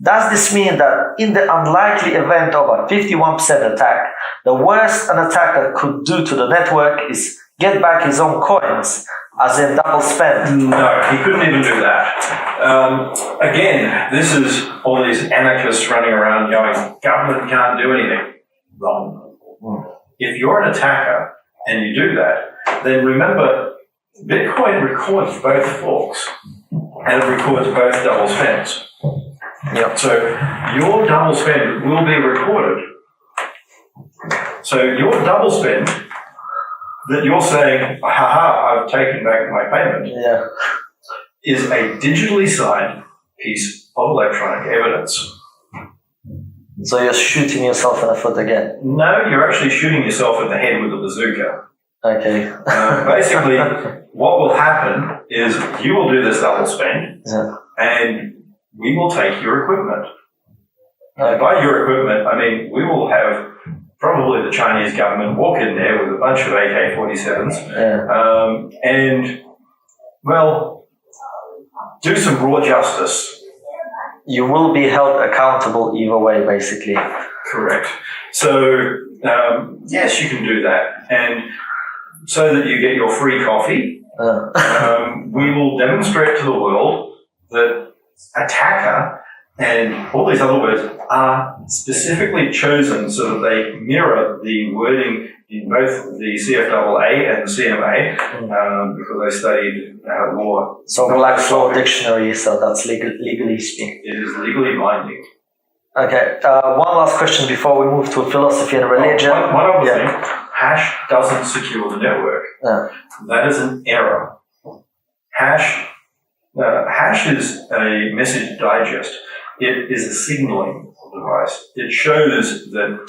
Does this mean that in the unlikely event of a 51% attack, the worst an attacker could do to the network is get back his own coins, as in double spend? No, he couldn't even do that. Again, this is all these anarchists running around going, government can't do anything. Wrong. If you're an attacker and you do that, then remember, Bitcoin records both forks and it records both double spends. Yep. So your double spend will be recorded. So your double spend that you're saying, haha, I've taken back my payment, is a digitally signed piece of electronic evidence. So you're shooting yourself in the foot again? No, you're actually shooting yourself in the head with a bazooka. Okay. Basically, what will happen is you will do this double spend, and we will take your equipment. And by your equipment, I mean we will have probably the Chinese government walk in there with a bunch of AK-47s, and, well, do some raw justice. You will be held accountable either way, basically. Correct. So, yes, you can do that. And so that you get your free coffee, we will demonstrate to the world that attacker And all these other words are specifically chosen so that they mirror the wording in both the CFAA and the CMA, because I studied law. So Black's Law Dictionary, so that's legally speaking. It is legally binding. Okay, one last question before we move to philosophy and religion. One other thing, hash doesn't secure the network. Yeah. That is an error. Hash is a message digest. It is a signaling device. It shows that,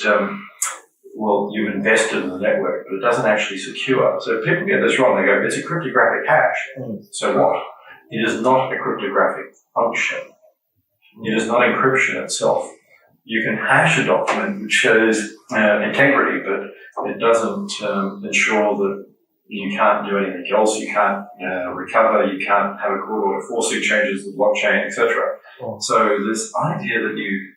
you've invested in the network, but it doesn't actually secure. So people get this wrong. They go, it's a cryptographic hash. So what? It is not a cryptographic function. It is not encryption itself. You can hash a document which shows integrity, but it doesn't ensure that you can't do anything else. You can't recover. You can't have a court order forcing changes to the blockchain, etc. So this idea that you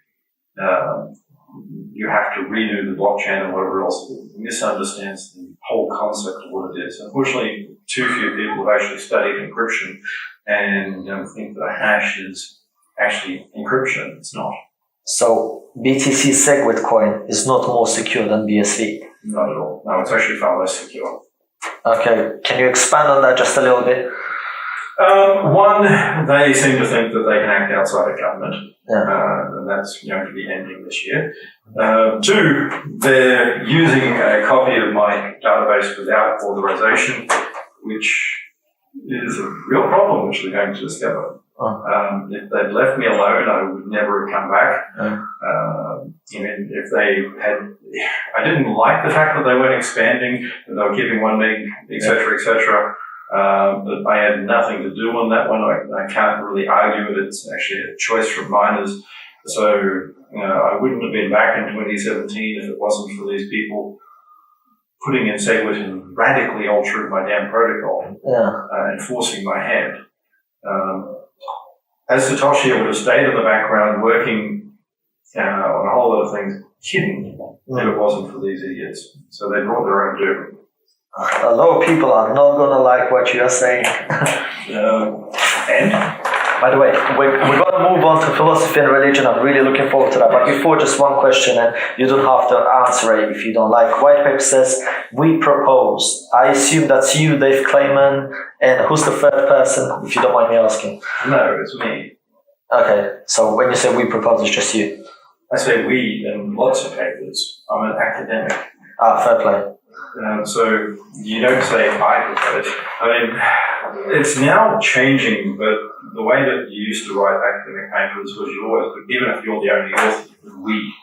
have to redo the blockchain and whatever else misunderstands the whole concept of what it is. Unfortunately, too few people have actually studied encryption and think that a hash is actually encryption. It's not. So BTC SegWit coin is not more secure than BSV? Not at all. No, it's actually far less secure. Okay, can you expand on that just a little bit? One, they seem to think that they can act outside of government, and that's going to be ending this year. Two, they're using a copy of my database without authorization, which is a real problem, which they're going to discover. If they'd left me alone, I would never have come back. If they had, I didn't like the fact that they weren't expanding, that they were keeping 1 meg, etc., etc. But I had nothing to do on that one. I can't really argue it. It's actually a choice from miners. So I wouldn't have been back in 2017 if it wasn't for these people putting in SegWit and radically altering my damn protocol and forcing my hand. As Satoshi, I would have stayed in the background working on a whole lot of things hidden if it wasn't for these idiots. So they brought their own doom. A lot of people are not going to like what you are saying. And? By the way, we're going to move on to philosophy and religion. I'm really looking forward to that. But before, just one question, and you don't have to answer it if you don't like. White paper says, we propose. I assume that's you, Dave Clayman, and who's the third person, if you don't mind me asking? No, it's me. Okay, so when you say we propose, it's just you? I say we in lots of papers. I'm an academic. Fair play. So you don't say I propose. I mean, it's now changing, but the way that you used to write academic papers was you always, even if you're the only author, you put we,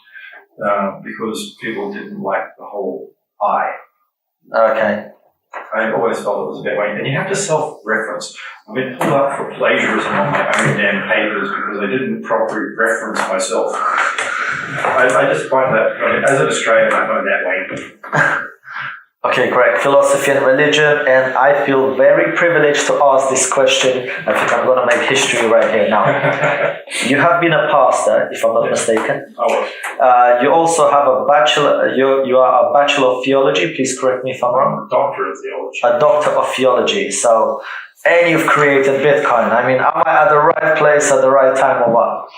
because people didn't like the whole I. Okay. I always felt it was a bit way. And you have to self-reference. I've been pulled up for plagiarism on my own damn papers because I didn't properly reference myself. I just find that, as an Australian, I find that way. Okay, great. Philosophy and religion, and I feel very privileged to ask this question. I think I'm going to make history right here now. You have been a pastor, if I'm not mistaken. I was. You also have a bachelor. You are a bachelor of theology. Please correct me if I'm wrong. Doctor of theology. A doctor of theology. So, and you've created Bitcoin. I mean, am I at the right place at the right time or what?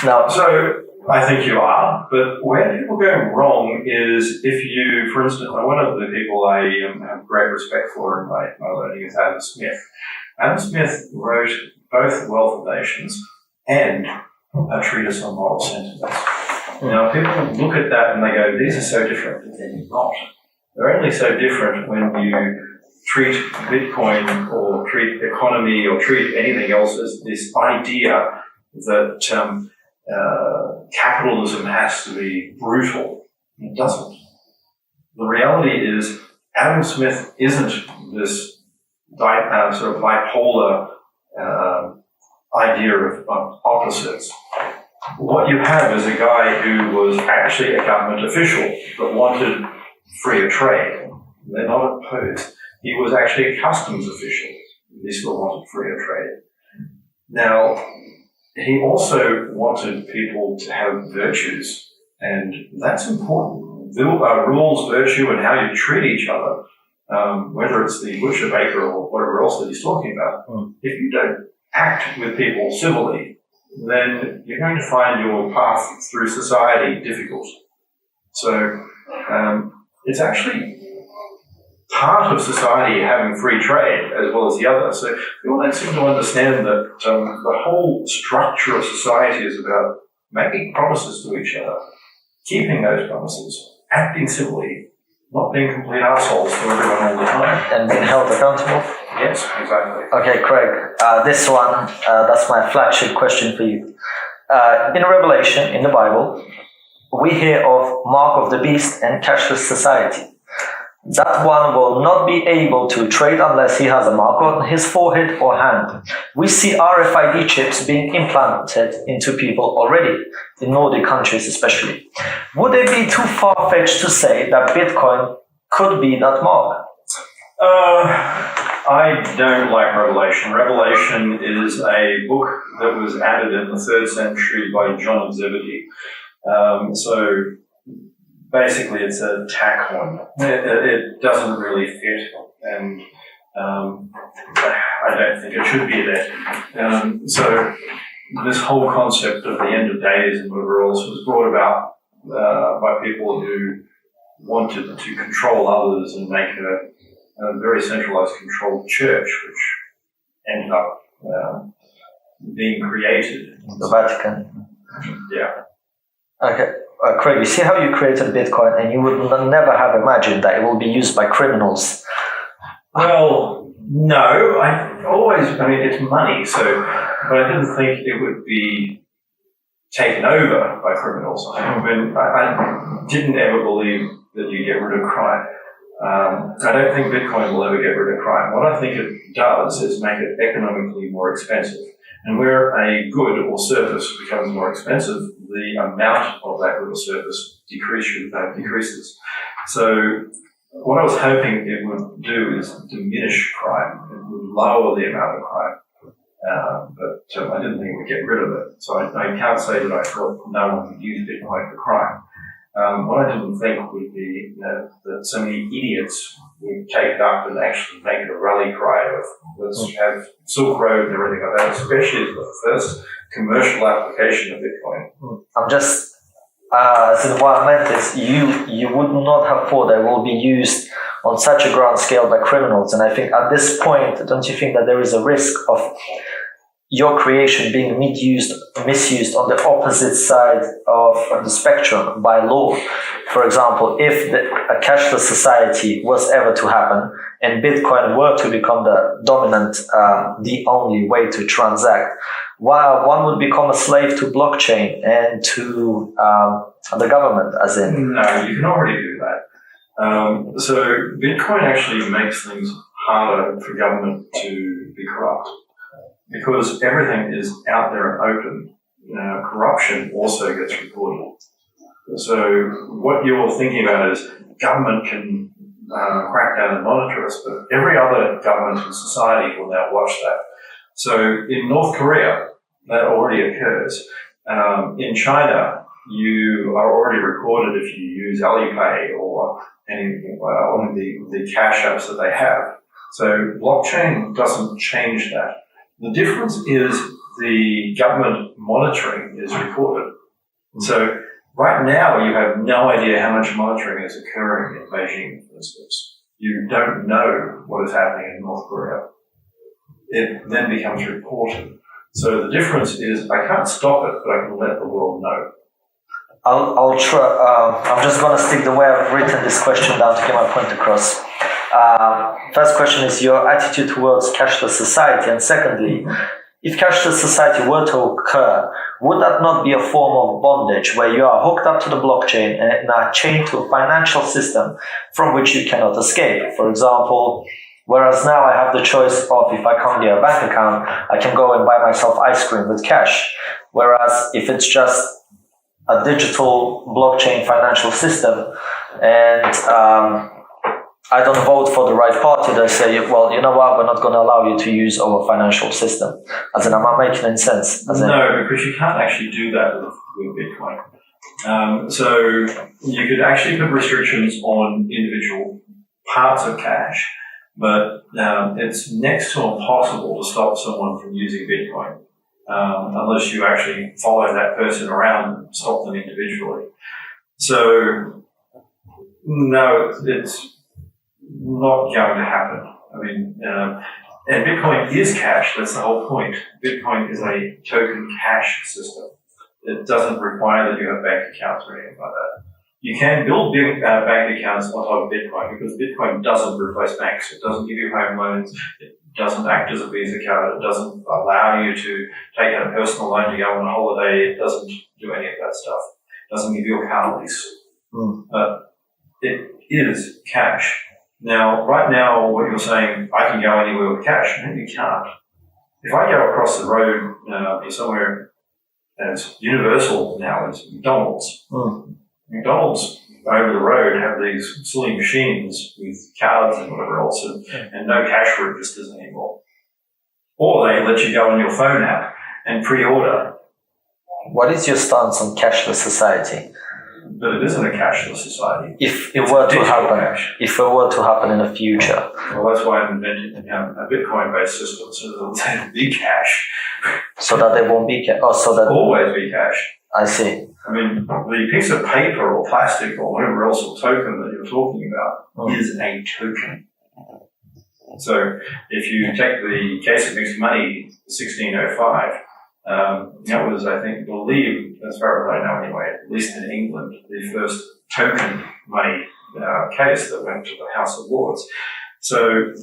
No. So, I think you are, but where people go wrong is if you, for instance, one of the people I have great respect for in my learning is Adam Smith. Adam Smith wrote both Wealth of Nations and a treatise on moral sentiments. Now, people look at that and they go, these are so different, but they're not. They're only so different when you treat Bitcoin or treat economy or treat anything else as this idea that capitalism has to be brutal. It doesn't. The reality is Adam Smith isn't this sort of bipolar idea of opposites. What you have is a guy who was actually a government official but wanted freer trade. They're not opposed. He was actually a customs official. He still wanted freer trade. Now, he also wanted people to have virtues, and that's important. Rules, virtue, and how you treat each other, whether it's the butcher, baker, or whatever else that he's talking about. If you don't act with people civilly, then you're going to find your path through society difficult. So it's actually part of society having free trade as well as the other. So people don't seem to understand that the whole structure of society is about making promises to each other, keeping those promises, acting civilly, not being complete assholes to everyone all the time. And being held accountable? Yes, exactly. Okay, Craig, this one, that's my flagship question for you. In Revelation, in the Bible, we hear of mark of the beast and cashless society. That one will not be able to trade unless he has a mark on his forehead or hand. We see RFID chips being implanted into people already, in Nordic countries especially. Would it be too far-fetched to say that Bitcoin could be that mark? I don't like Revelation. Revelation is a book that was added in the 3rd century by John of Zebedee. So basically it's a tack on. It doesn't really fit, and I don't think it should be there. So this whole concept of the end of days and whatever else was brought about by people who wanted to control others and make a very centralized controlled church, which ended up being created. The Vatican. Yeah. Okay. Craig, you see how you created Bitcoin and you would never have imagined that it will be used by criminals? Well, no. I mean, it's money, but I didn't think it would be taken over by criminals. I mean, I didn't ever believe that you get rid of crime. I don't think Bitcoin will ever get rid of crime. What I think it does is make it economically more expensive. And where a good or service becomes more expensive, the amount of that good or service decreases. So what I was hoping it would do is diminish crime. It would lower the amount of crime. But I didn't think it would get rid of it. So I can't say that I thought no one would use Bitcoin for crime. What I didn't think would be that so many idiots would take it up and actually make it a rally cry of let's have Silk Road and everything like that, especially as the first commercial application of Bitcoin. I'm just, so what I meant is you would not have thought that it will be used on such a grand scale by criminals. And I think at this point, don't you think that there is a risk of your creation being misused on the opposite side of the spectrum by law? For example, if a cashless society was ever to happen and Bitcoin were to become the dominant, the only way to transact, while one would become a slave to blockchain and to the government, as in? No, you can already do that. So Bitcoin actually makes things harder for government to be corrupt. Because everything is out there and open, corruption also gets reported. So what you're thinking about is government can crack down and monitor us, but every other government in society will now watch that. So in North Korea, that already occurs. In China, you are already recorded if you use Alipay or one of the cash apps that they have. So blockchain doesn't change that. The difference is the government monitoring is recorded. So right now you have no idea how much monitoring is occurring in Beijing, for instance. You don't know what is happening in North Korea. It then becomes reported. So the difference is I can't stop it, but I can let the world know. I'll try. I'm just going to stick the way I've written this question down to get my point across. First question is your attitude towards cashless society, and secondly, if cashless society were to occur, would that not be a form of bondage where you are hooked up to the blockchain and are chained to a financial system from which you cannot escape? For example, whereas now I have the choice of if I can't get a bank account, I can go and buy myself ice cream with cash. Whereas if it's just a digital blockchain financial system and I don't vote for the right party, they say, well, you know what, we're not going to allow you to use our financial system. As in, am I making any sense? No, because you can't actually do that with Bitcoin. So you could actually put restrictions on individual parts of cash, but it's next to impossible to stop someone from using Bitcoin. unless you actually follow that person around and stop them individually. So, no, it's not going to happen. I mean, and Bitcoin is cash. That's the whole point. Bitcoin is a token cash system. It doesn't require that you have bank accounts or anything like that. You can build big bank accounts on top of Bitcoin because Bitcoin doesn't replace banks. It doesn't give you home loans. It doesn't act as a Visa card. It doesn't allow you to take out a personal loan to go on a holiday. It doesn't do any of that stuff. It doesn't give you a car lease. It is cash. Now, right now, what you're saying, I can go anywhere with cash. No, you can't. If I go across the road somewhere as universal now as McDonald's, McDonald's over the road have these silly machines with cards and whatever else and no cash registers anymore. Or they let you go on your phone app and pre-order. What is your stance on cashless society? But it isn't a cashless society. If it were to happen in the future. Well, that's why I'm inventing a Bitcoin-based system so that it'll be cash. So that there won't be cash. Always be cash. I see. I mean, the piece of paper or plastic or whatever else or token that you're talking about is a token. So if you take the case of mixed money, 1605, that was, I believe, as far as I know anyway, at least in England, the first token money case that went to the House of Lords. So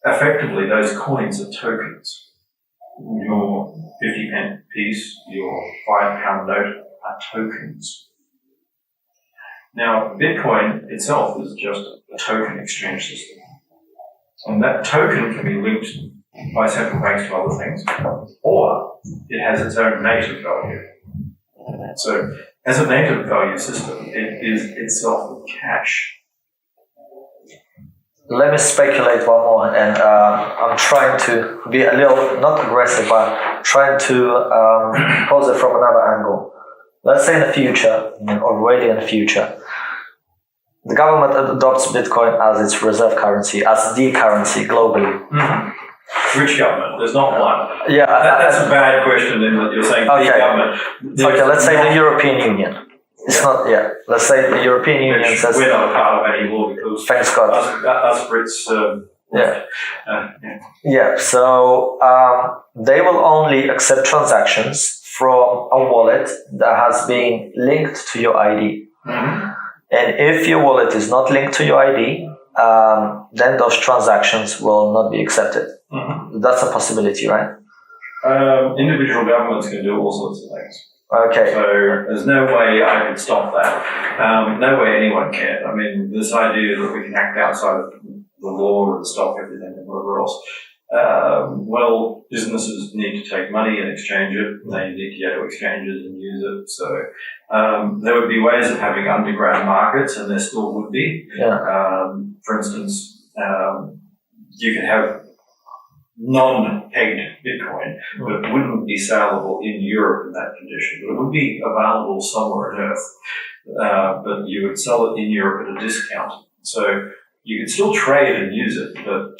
effectively, those coins are tokens. Your 50p piece, your £5 note are tokens. Now, Bitcoin itself is just a token exchange system. And that token can be linked by central banks to other things, or it has its own native value. So, as a native value system, it is itself cash. Let me speculate one more, and I'm trying to be a little, not aggressive, but trying to pose it from another angle. Let's say in the future, or really in the future, the government adopts Bitcoin as its reserve currency, as the currency globally. Which government? There's not one. Yeah, that's a bad question in that you're saying the government. Let's say the European Union. It's not, let's say the European Union says... We're not a part of any law because... Thanks God. Us Brits... So they will only accept transactions from a wallet that has been linked to your ID. And if your wallet is not linked to your ID, then those transactions will not be accepted. That's a possibility, right? Individual governments can do all sorts of things. Okay. So there's no way I can stop that. No way anyone can. I mean, this idea that we can act outside of the law and stop everything and whatever else. Well, businesses need to take money and exchange it. They need to go to exchanges and use it. So there would be ways of having underground markets, and there still would be. For instance, you could have non-pegged Bitcoin, but it wouldn't be saleable in Europe in that condition. But it would be available somewhere on Earth, but you would sell it in Europe at a discount. So you could still trade and use it, but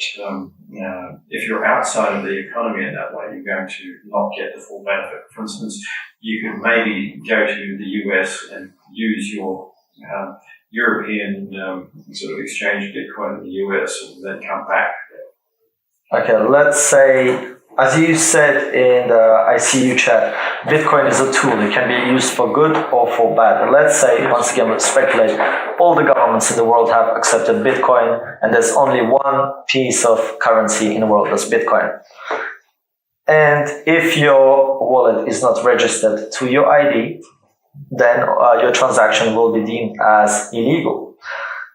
if you're outside of the economy in that way, you're going to not get the full benefit. For instance, you could maybe go to the US and use your European sort of exchange Bitcoin in the US and then come back. Okay, let's say, as you said in the ICU chat, Bitcoin is a tool. It can be used for good or for bad. Let's say, once again, let's speculate, all the governments in the world have accepted Bitcoin, and there's only one piece of currency in the world, that's Bitcoin. And if your wallet is not registered to your ID, then your transaction will be deemed as illegal.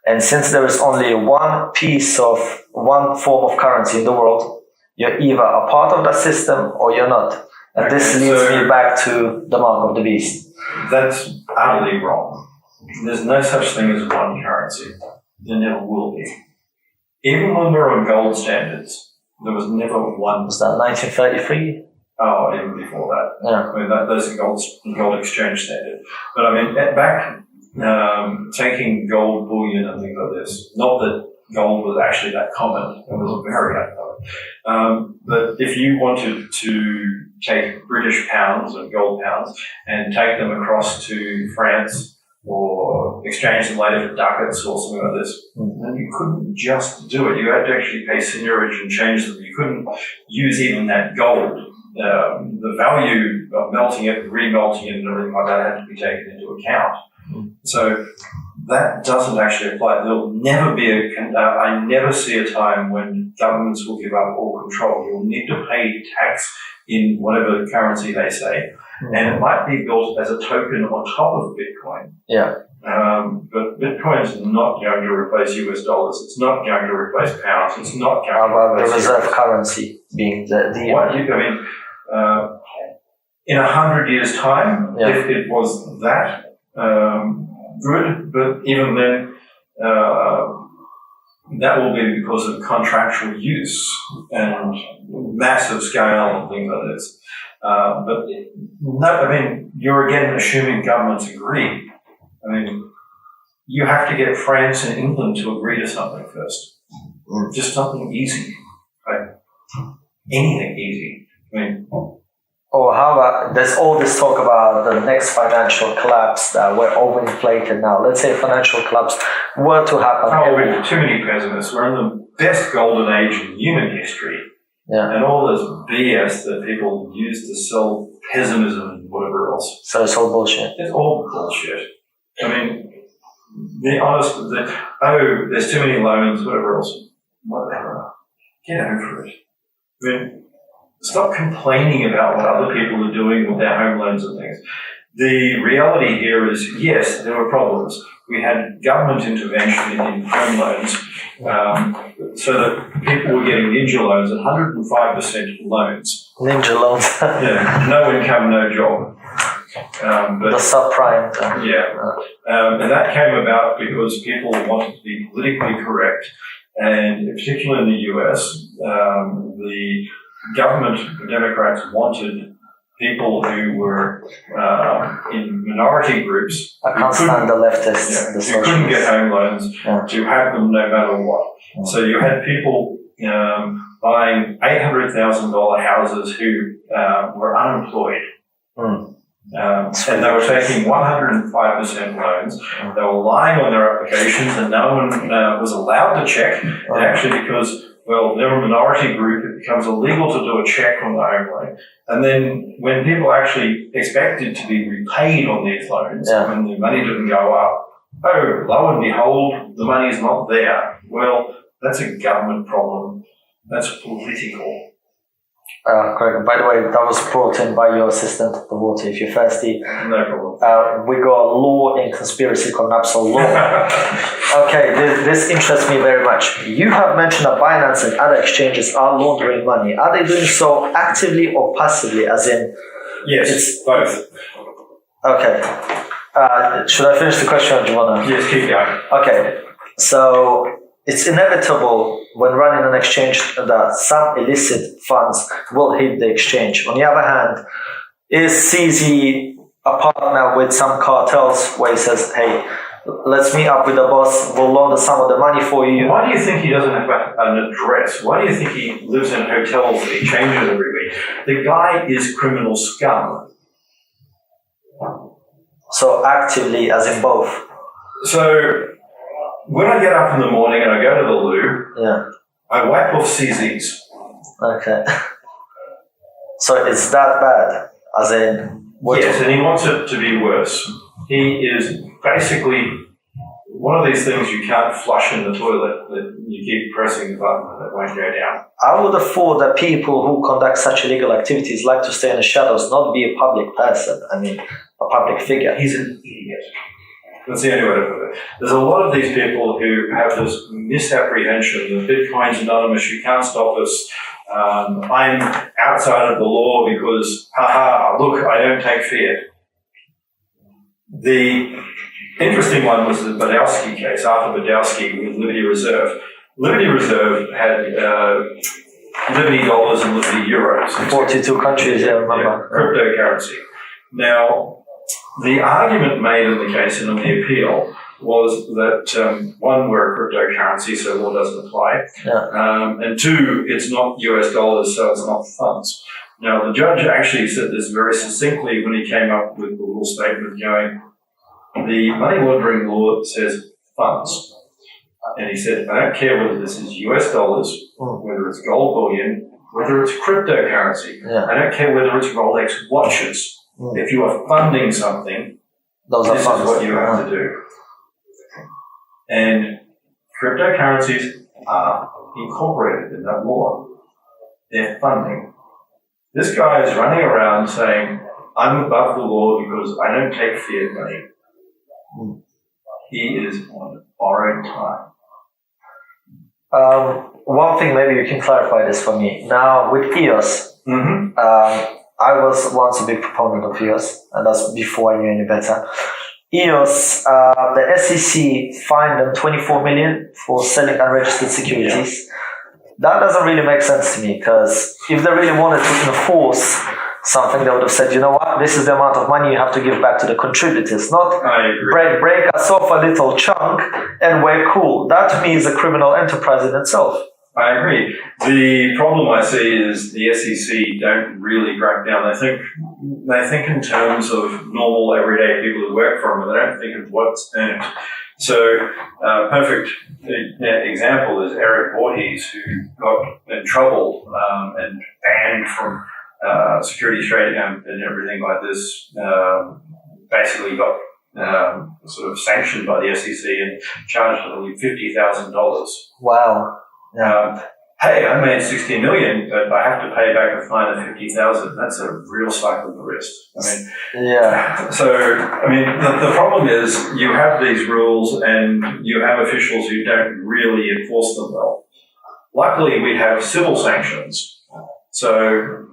And since there is only one form of currency in the world, you're either a part of that system or you're not. And this leads me back to the mark of the beast. That's utterly wrong. There's no such thing as one currency. There never will be. Even when we're on gold standards, there was never one. Was that 1933? Oh, even before that. Yeah. I mean, that's a gold exchange standard. But I mean, back taking gold bullion and things like this, not that gold was actually that common. It was very uncommon. But if you wanted to take British pounds and gold pounds and take them across to France or exchange them later for ducats or something like this, then you couldn't just do it. You had to actually pay seigniorage and change them. You couldn't use even that gold. The value of melting it, remelting it and everything like that had to be taken into account. So that doesn't actually apply. There'll never be I never see a time when governments will give up all control. You'll need to pay tax in whatever currency they say. And it might be built as a token on top of Bitcoin. Yeah. But Bitcoin is not going to replace US dollars. It's not going to replace pounds. It's not going to replace the reserve currency being in 100 years' time, if it was that good, but even then, that will be because of contractual use and massive scale and things like this. But no, I mean, you're again assuming governments agree. I mean, you have to get France and England to agree to something first. Just something easy. Like anything easy. I mean, or how about, there's all this talk about the next financial collapse that we're overinflated now. Let's say financial collapse were to happen. Oh, we have too many pessimists. We're in the best golden age in human history. Yeah. And all this BS that people use to sell pessimism and whatever else. So it's all bullshit. It's all bullshit. I mean, there's too many loans, whatever else. Whatever. Get over it. I mean, stop complaining about what other people are doing with their home loans and things. The reality here is, yes, there were problems. We had government intervention in home loans, so that people were getting ninja loans, 105% loans. Ninja loans. Yeah, no income, no job. But the subprime. And that came about because people wanted to be politically correct, and particularly in the US, the government, the Democrats, wanted people who were in minority groups. I can't stand the leftists. Who couldn't get home loans to have them no matter what. So you had people buying $800,000 houses who were unemployed. And they were taking 105% loans. They were lying on their applications, and no one was allowed to check. And actually, because they're a minority group, it becomes illegal to do a check on the home loan. And then when people actually expected to be repaid on these loans, when the money didn't go up, lo and behold, the money is not there. Well, that's a government problem. That's political. Craig, by the way, that was brought in by your assistant, the water. If you're thirsty, no problem. We got a law in conspiracy called Napsol law. Okay, this interests me very much. You have mentioned that Binance and other exchanges are laundering money. Are they doing so actively or passively? As in, yes, it's both. Okay. Should I finish the question, or do you wanna? Yes, keep going. Okay, so it's inevitable when running an exchange that some illicit funds will hit the exchange. On the other hand, is CZ a partner with some cartels where he says, hey, let's meet up with the boss, we'll launder some of the money for you? Why do you think he doesn't have an address? Why do you think he lives in hotels that he changes every week? The guy is criminal scum. So actively, as in both? So when I get up in the morning and I go to the loo, I wipe off CZs. Okay. So it's that bad? As in... Yes, and he wants it to be worse. He is basically one of these things you can't flush in the toilet, that you keep pressing the button and it won't go down. I would have thought that people who conduct such illegal activities like to stay in the shadows, not be a public person. I mean, a public figure. He's an idiot. That's the only way to put it. There's a lot of these people who have this misapprehension that Bitcoin's anonymous, you can't stop us. I'm outside of the law because, look, I don't take fiat. The interesting one was the Badowski case, Arthur Badowski with Liberty Reserve. Liberty Reserve had Liberty dollars and Liberty euros. 42 countries, I remember. Cryptocurrency. Now, The argument made in the case and in the appeal was that one, we're a cryptocurrency, so law doesn't apply, and two, it's not US dollars, so it's not funds. Now, the judge actually said this very succinctly when he came up with the law statement going, the money laundering law says funds. And he said, I don't care whether this is US dollars, whether it's gold bullion, whether it's cryptocurrency. I don't care whether it's Rolex watches. If you are funding something, this is what you have to do. And cryptocurrencies are incorporated in that law. They're funding. This guy is running around saying, I'm above the law because I don't take fiat money. He is on borrowed time. One thing, maybe you can clarify this for me. Now, with EOS, I was once a big proponent of EOS, and that's before I knew any better. EOS, the SEC fined them 24 million for selling unregistered securities. That doesn't really make sense to me, because if they really wanted to enforce something, they would have said, you know what, this is the amount of money you have to give back to the contributors, not break us off a little chunk and we're cool. That to me is a criminal enterprise in itself. I agree. The problem I see is the SEC don't really crack down. They think in terms of normal everyday people who work for them, and they don't think of what's earned. So, perfect example is Eric Voorhees, who got in trouble and banned from securities trading and everything like this. Basically got sort of sanctioned by the SEC and charged only $50,000. Wow. Hey, I made 60 million, but I have to pay back a fine of 50,000. That's a real slap on the wrist. So, the problem is you have these rules and you have officials who don't really enforce them well. Luckily, we have civil sanctions. So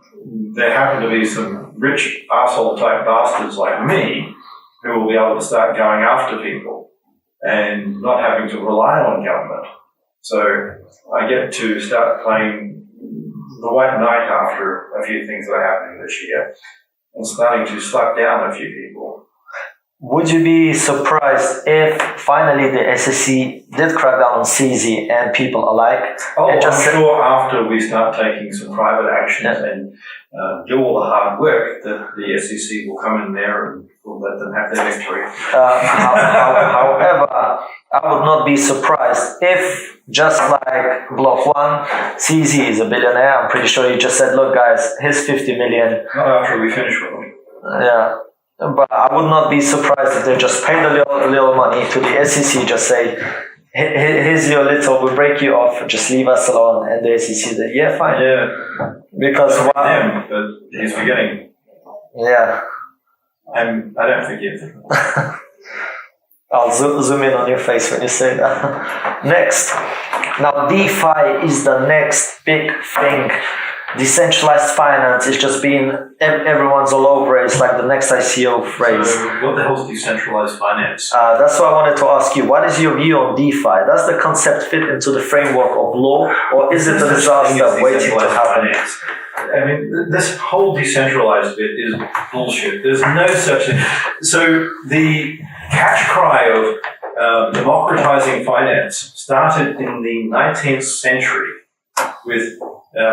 there happen to be some rich arsehole type bastards like me who will be able to start going after people and not having to rely on government. So I get to start playing the white knight after a few things that are happening this year and starting to slap down a few people. Would you be surprised if finally the SEC did crack down on CZ and people alike? I'm sure after we start taking some private actions and do all the hard work, that the SEC will come in there and we'll let them have their victory. However, I would not be surprised if, just like Block 1, CZ is a billionaire. I'm pretty sure he just said, look guys, here's 50 million. Not after we finish with them. Yeah. But I would not be surprised if they just paid a little money to the SEC, just say, here's your little, we'll break you off, just leave us alone. And the SEC said, yeah, fine. Yeah. Because him, but he's forgetting. Yeah. I don't forget. I'll zoom in on your face when you say that. Next. Now, DeFi is the next big thing. Decentralized finance is just being, everyone's all over it. It's like the next ICO phrase. So what the hell is decentralized finance? That's why I wanted to ask you, what is your view on DeFi? Does the concept fit into the framework of law, or is it a disaster waiting to happen? I mean, this whole decentralized bit is bullshit. There's no such thing. So the catch cry of democratizing finance started in the 19th century with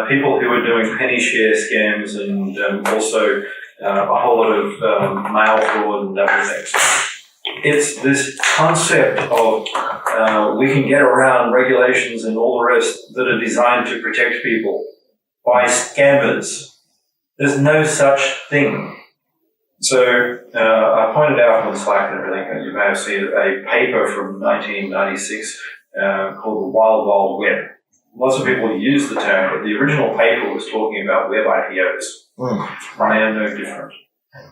people who were doing penny share scams and also a whole lot of mail fraud and everything. It's this concept of we can get around regulations and all the rest that are designed to protect people by scammers. There's no such thing. So I pointed out on Slack and everything, and you may have seen a paper from 1996 called The Wild Wild Web. Lots of people use the term, but the original paper was talking about web IPOs. And they are no different.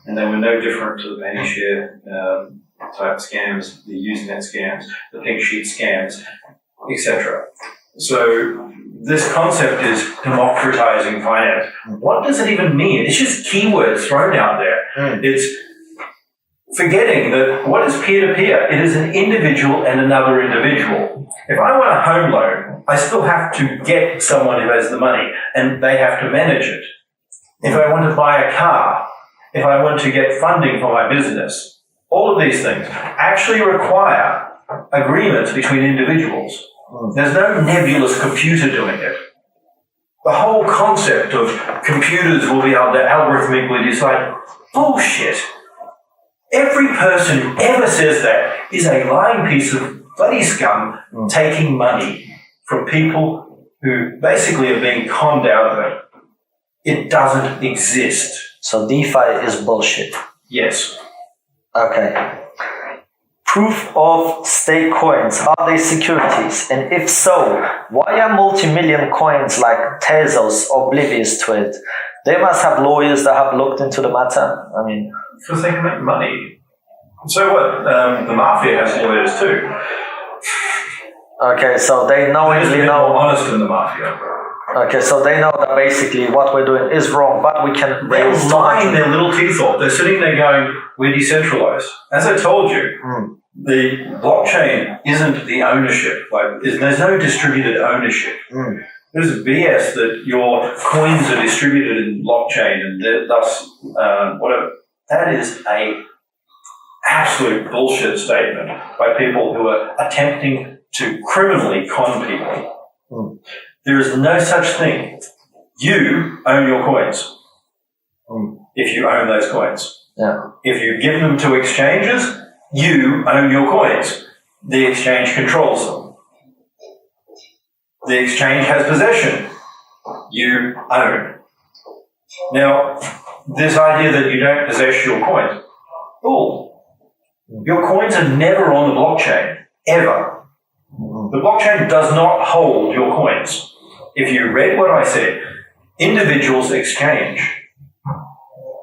And they were no different to the penny share type scams, the Usenet scams, the pink sheet scams, etc. So this concept is democratizing finance. What does it even mean? It's just keywords thrown out there. It's forgetting that what is peer-to-peer? It is an individual and another individual. If I want a home loan, I still have to get someone who has the money, and they have to manage it. If I want to buy a car, if I want to get funding for my business, all of these things actually require agreements between individuals. There's no nebulous computer doing it. The whole concept of computers will be able to algorithmically decide, bullshit. Every person who ever says that is a lying piece of bloody scum taking money from people who basically are being conned out of it. It doesn't exist. So DeFi is bullshit. Yes. Okay. Proof of stake coins, are they securities? And if so, why are multi-million coins like Tezos oblivious to it? They must have lawyers that have looked into the matter. I mean, because they can make money. So what? The mafia has lawyers too. Okay, so they knowingly know. More honest than the mafia. Okay, so they know that basically what we're doing is wrong, but we can raise. They're lying their little teeth off. They're sitting there going, "We're decentralized." As I told you, the blockchain isn't the ownership. Like, there's no distributed ownership. There's BS that your coins are distributed in blockchain and thus whatever. That is a absolute bullshit statement by people who are attempting to criminally con people. There is no such thing. You own your coins. If you own those coins. Yeah. If you give them to exchanges, you own your coins. The exchange controls them. The exchange has possession. You own. Now, this idea that you don't possess your coins, bull. Your coins are never on the blockchain, ever. The blockchain does not hold your coins. If you read what I said, individuals exchange.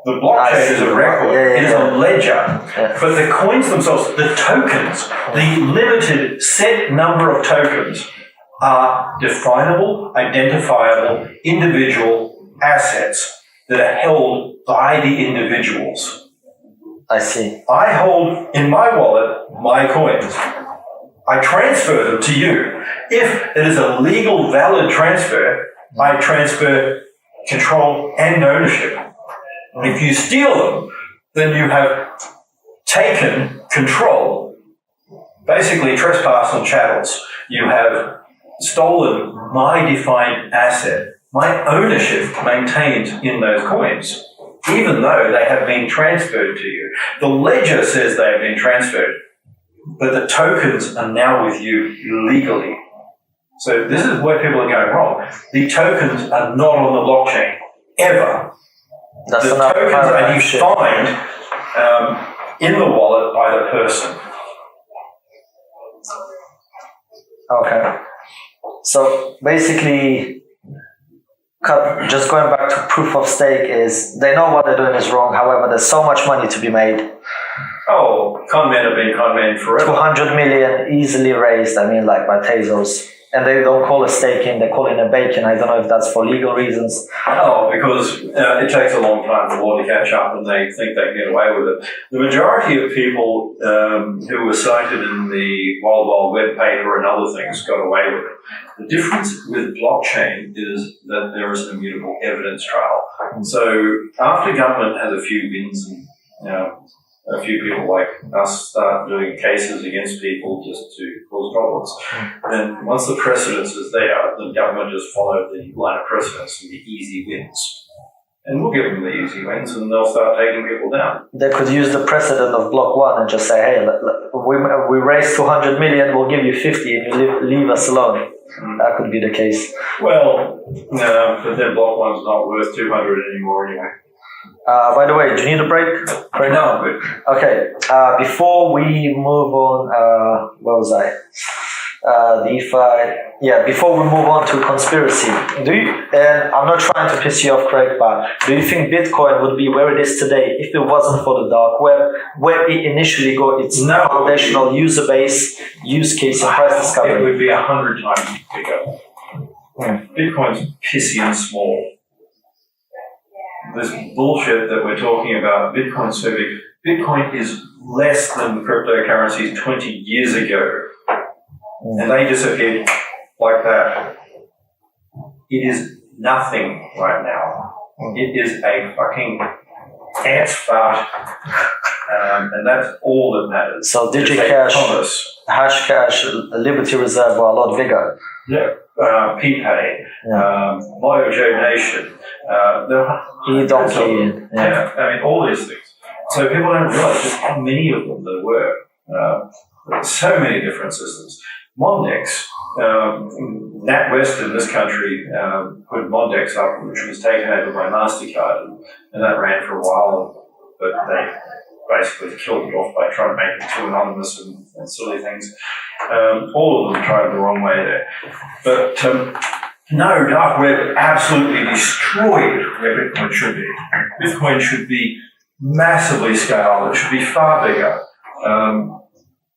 The blockchain is a record, it is a ledger, but the coins themselves, the tokens, the limited set number of tokens are definable, identifiable, individual assets that are held by the individuals. I see. I hold in my wallet my coins. I transfer them to you. If it is a legal, valid transfer, I transfer control and ownership. If you steal them, then you have taken control, basically trespass on chattels. You have stolen my defined asset, my ownership maintained in those coins, even though they have been transferred to you. The ledger says they have been transferred, but the tokens are now with you legally. So this is where people are going wrong. The tokens are not on the blockchain, ever. That's the tokens are defined in the wallet by the person. Okay. So basically, just going back to proof of stake is they know what they're doing is wrong. However, there's so much money to be made. Oh, con men have been con men forever. 200 million easily raised, I mean, like by Tezos. And they don't call it staking, they call it a bacon. I don't know if that's for legal reasons. Oh, because it takes a long time for law to catch up and they think they can get away with it. The majority of people who were cited in the Wild Wild Web paper and other things got away with it. The difference with blockchain is that there is an immutable evidence trail. So after government has a few wins and a few people like us start doing cases against people just to cause problems. Then once the precedence is there, the government just follow the line of precedence and the easy wins. And we'll give them the easy wins and they'll start taking people down. They could use the precedent of block one and just say, hey, we raised 200 million, we'll give you 50 and you leave us alone. That could be the case. Well, no, but then block one's not worth 200 anymore anyway. By the way, do you need a break? Right now, I'm good. Okay. Before we move on, where was I? DeFi. Yeah. Before we move on to conspiracy, and I'm not trying to piss you off, Craig, but do you think Bitcoin would be where it is today if it wasn't for the dark web, where it initially got its foundational user base, use case, and price discovery? It would be 100 times bigger. Bitcoin's pissy and small. This bullshit that we're talking about, Bitcoin's so big. Bitcoin is less than cryptocurrencies 20 years ago. And they disappeared like that. It is nothing right now. It is a fucking ants fart, and that's all that matters. So DigiCash, Hashcash, Liberty Reserve are a lot bigger. Yeah, PPay, Mojo Nation, eDonkey. Yeah, I mean, all these things. So people don't realize just how many of them there were. So many different systems. Mondex, NatWest in this country put Mondex up, which was taken over by MasterCard, and that ran for a while, but they basically killed it off by trying to make it too anonymous and silly things. All of them tried the wrong way there. But no, dark web absolutely destroyed where Bitcoin should be. Bitcoin should be massively scaled. It should be far bigger.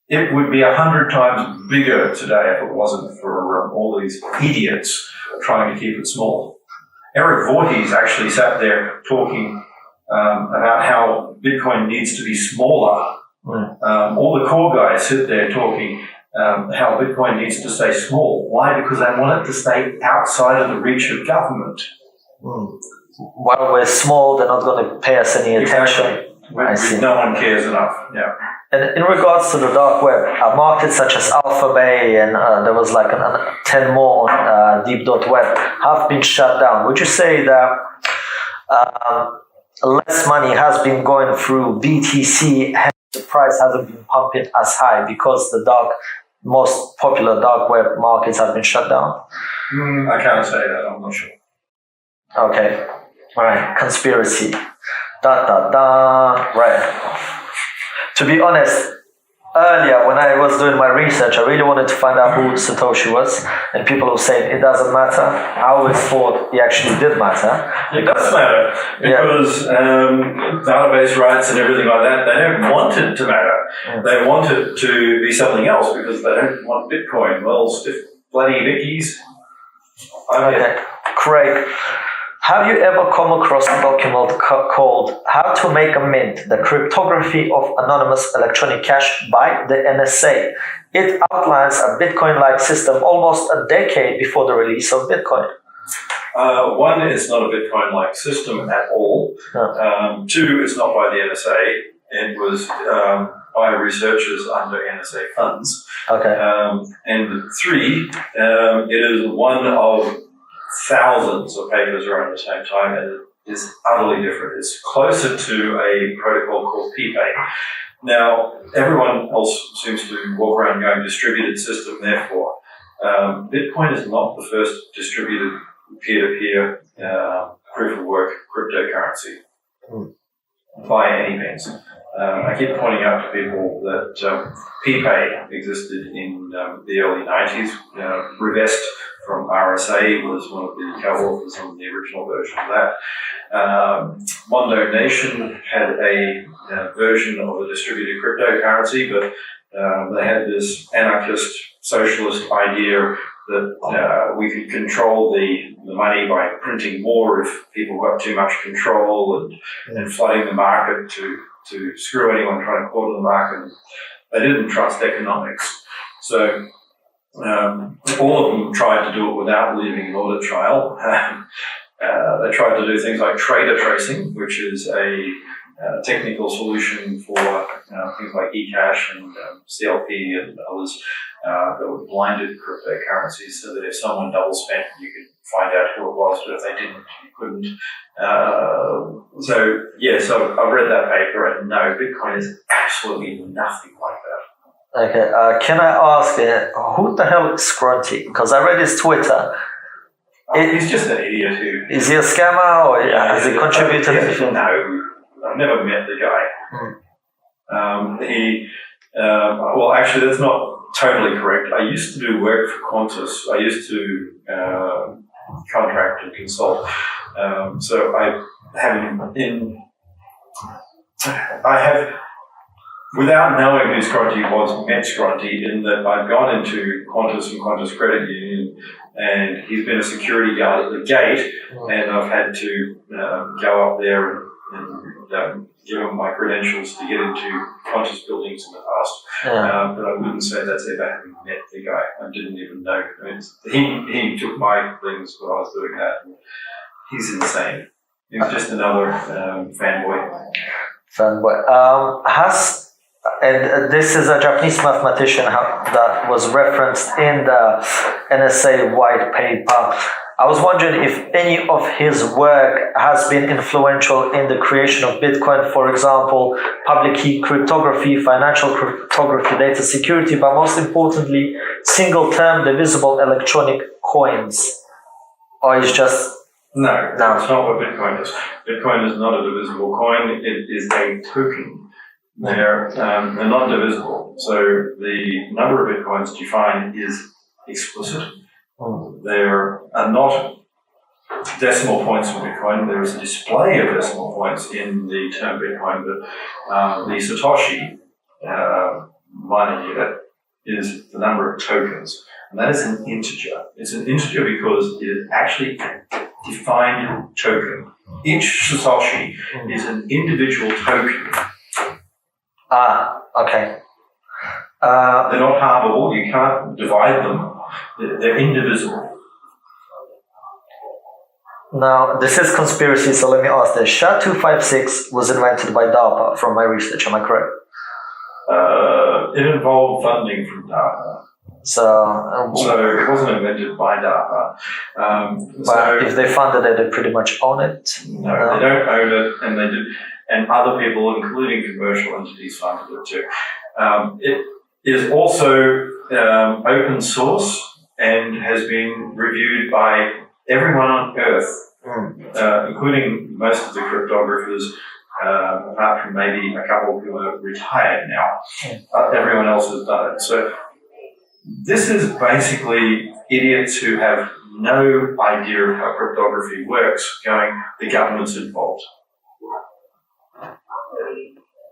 It would be 100 times bigger today if it wasn't for all these idiots trying to keep it small. Eric Voorhees actually sat there talking about how Bitcoin needs to be smaller. All the core guys sit there talking how Bitcoin needs to stay small. Why? Because they want it to stay outside of the reach of government. While we're small, they're not going to pay us any attention. Exactly. No one cares enough. Yeah. And in regards to the dark web, markets such as Alphabay and there was like 10 more on Deep.web have been shut down. Would you say that less money has been going through BTC, hence the price hasn't been pumping as high because the most popular dark web markets have been shut down? I can't say that. I'm not sure. Okay. All right. Conspiracy. Right. To be honest, earlier when I was doing my research, I really wanted to find out who Satoshi was, and people were saying it doesn't matter. I always thought it actually did matter. It does matter because database rights and everything like that, they don't want it to matter. They want it to be something else because they don't want Bitcoin. Well, stiff bloody Vickies. Okay. Craig, have you ever come across a document called How to Make a Mint, the Cryptography of Anonymous Electronic Cash by the NSA? It outlines a Bitcoin-like system almost a decade before the release of Bitcoin. One, it's not a Bitcoin-like system at all. Two, it's not by the NSA. It was by researchers under NSA funds. Okay. And three, it is one of thousands of papers around the same time, and it is utterly different. It's closer to a protocol called PPay. Now, everyone else seems to walk around going distributed system, therefore. Bitcoin is not the first distributed peer-to-peer proof-of-work cryptocurrency by any means. I keep pointing out to people that PPay existed in the early 90s. Revest from RSA was one of the co-authors on the original version of that. Mondo Nation had a version of a distributed cryptocurrency, but they had this anarchist socialist idea that we could control the money by printing more if people got too much control and flooding the market to screw anyone trying to corner the market. They didn't trust economics. So all of them tried to do it without leaving an audit trail. They tried to do things like trader tracing, which is a technical solution for things like eCash and CLP and others that were blinded cryptocurrencies, so that if someone double spent, you could find out who it was, but if they didn't, you couldn't. So I've read that paper, and no, Bitcoin is absolutely nothing like that. Okay, can I ask, who the hell is Scrunty? Because I read his Twitter. He's just an idiot who... Is he a scammer, or has he contributed to anything? No, I've never met the guy. Well, actually, that's not totally correct. I used to do work for Qantas. I used to contract and consult. So I have, without knowing who Scrunty was, met Scrunty in that I've gone into Qantas and Qantas Credit Union, and he's been a security guard at the gate, and I've had to go up there and give him my credentials to get into Qantas buildings in the past. But I wouldn't say that's ever having met the guy. I didn't even know. I mean, he took my things when I was doing that. And he's insane. He's just another fanboy. And this is a Japanese mathematician that was referenced in the NSA white paper. I was wondering if any of his work has been influential in the creation of Bitcoin, for example, public key cryptography, financial cryptography, data security, but most importantly, single-term divisible electronic coins. Or is just... No, that's not what Bitcoin is. Bitcoin is not a divisible coin, it is a token. They're not divisible. So the number of Bitcoins defined is explicit. There are not decimal points in Bitcoin. There is a display of decimal points in the term Bitcoin, but the Satoshi mining unit is the number of tokens. And that is an integer. It's an integer because it is actually a defined token. Each Satoshi is an individual token. Okay. They're not halvable. You can't divide them. They're indivisible. Now, this is conspiracy, so let me ask this. SHA-256 was invented by DARPA, from my research, am I correct? It involved funding from DARPA. So it wasn't invented by DARPA. But if they funded it, they pretty much own it? No, they don't own it, and they do. And other people, including commercial entities, funded it too. It is also open source and has been reviewed by everyone on Earth, including most of the cryptographers, apart from maybe a couple who are retired now. Everyone else has done it. So this is basically idiots who have no idea of how cryptography works going, the government's involved.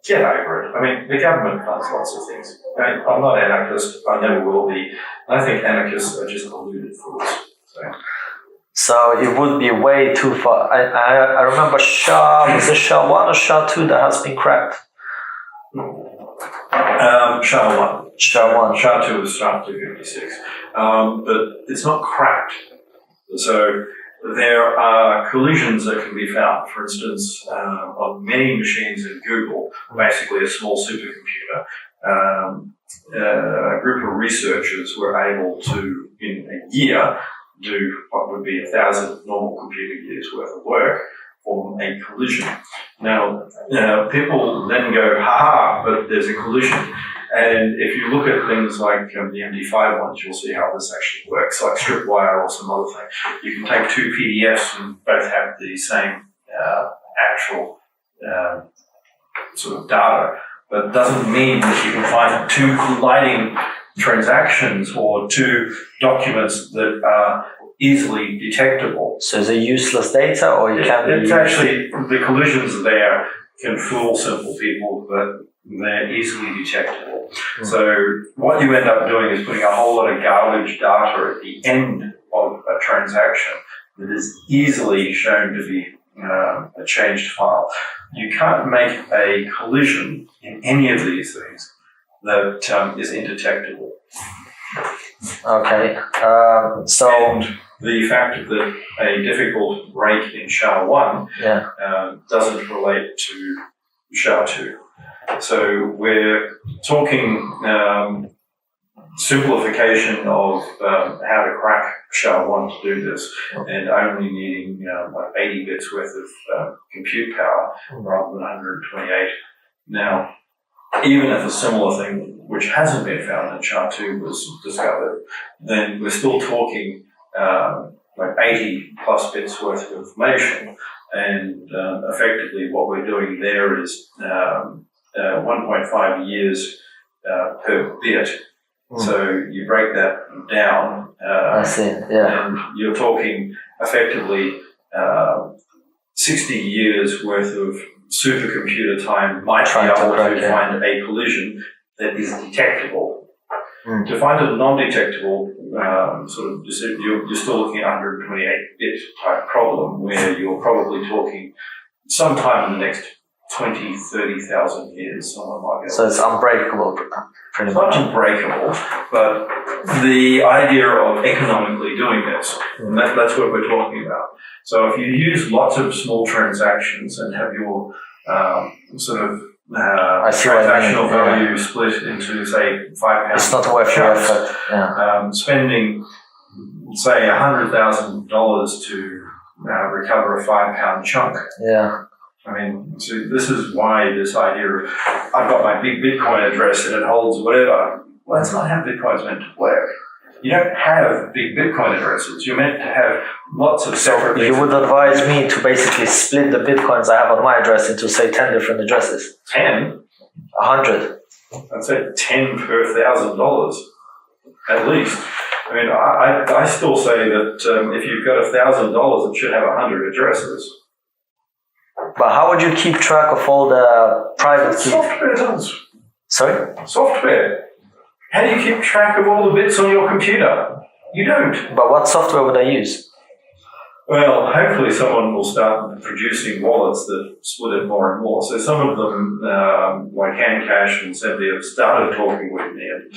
Get over it. I mean, the government funds lots of things. I mean, I'm not anarchist. I never will be. I think anarchists are just deluded fools. So it would be way too far. I remember was it SHA-1 or SHA-2 that has been cracked? SHA-1. SHA-1. SHA-2 is SHA-256. But it's not cracked. So there are collisions that can be found. For instance, on many machines in Google, basically a small supercomputer, a group of researchers were able to, in a year, do what would be 1,000 normal computer years worth of work form a collision. Now, people then go, haha, but there's a collision. And if you look at things like the MD5 ones, you'll see how this actually works, like stripwire or some other thing. You can take two PDFs and both have the same actual sort of data, but it doesn't mean that you can find two colliding transactions or two documents that are easily detectable. So is it useless data, or you can... It's actually, the collisions there can fool simple people, but they're easily detectable. So what you end up doing is putting a whole lot of garbage data at the end of a transaction that is easily shown to be a changed file. You can't make a collision in any of these things that is indetectable. Okay. And the fact that a difficult break in SHA-1 doesn't relate to SHA-2. So we're talking simplification of how to crack SHA-1 to do this, and only needing like 80 bits worth of compute power rather than 128. Now, even if a similar thing which hasn't been found in SHA-2 was discovered, then we're still talking like 80 plus bits worth of information, and effectively what we're doing there is 1.5 years per bit. So you break that down, I see. And you're talking effectively 60 years worth of supercomputer time might be able to find a collision that is detectable. To find a non-detectable sort of decision, you're still looking at 128-bit type problem where you're probably talking sometime in the next 20, 30,000 years, something like that. So it's unbreakable, pretty much. It's not unbreakable, but the idea of economically doing this, and that's what we're talking about. So if you use lots of small transactions and have your transactional value split into, say, £5, it's not worth your effort. Yeah. Spending, say, $100,000 to recover a £5 chunk. Yeah. I mean, so this is why this idea of I've got my big Bitcoin address and it holds whatever. Well, that's not how Bitcoin's meant to work. You don't have big Bitcoin addresses. You're meant to have lots of separate. So you would advise me to basically split the Bitcoins I have on my address into, say, 10 different addresses? 10? 100? I'd say 10 per $1,000, at least. I mean, I still say that if you've got $1,000, it should have 100 addresses. But how would you keep track of all the private keys? Software does. Sorry? Software. How do you keep track of all the bits on your computer? You don't. But what software would I use? Well, hopefully someone will start producing wallets that split it more and more. So some of them, like Handcash and Simply, have started talking with me and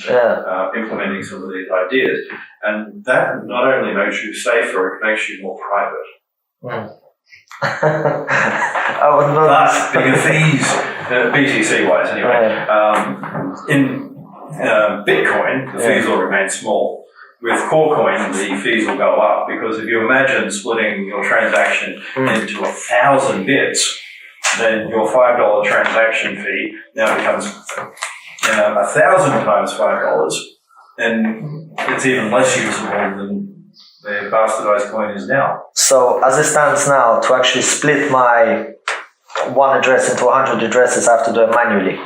implementing some of these ideas. And that not only makes you safer, it makes you more private. Mm. I would not. Plus, bigger fees, BTC-wise anyway. In Bitcoin, the fees will remain small. With Corecoin, the fees will go up because if you imagine splitting your transaction into 1,000 bits, then your $5 transaction fee now becomes 1,000 times $5, and it's even less usable than the bastardized coin is now. So as it stands now, to actually split my one address into 100 addresses, I have to do it manually.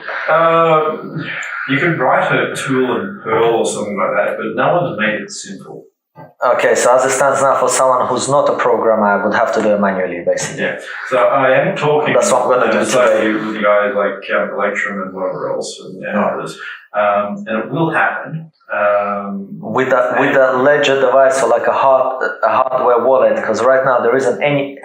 You could write a tool in Perl or something like that, but no one's made it simple. Okay, so as it stands now, for someone who's not a programmer, I would have to do it manually, basically. Yeah. So I am talking. That's what I'm going to do today. With guys like Electrum and whatever else and others, and it will happen. With a ledger device or like a hardware wallet, because right now there isn't anything.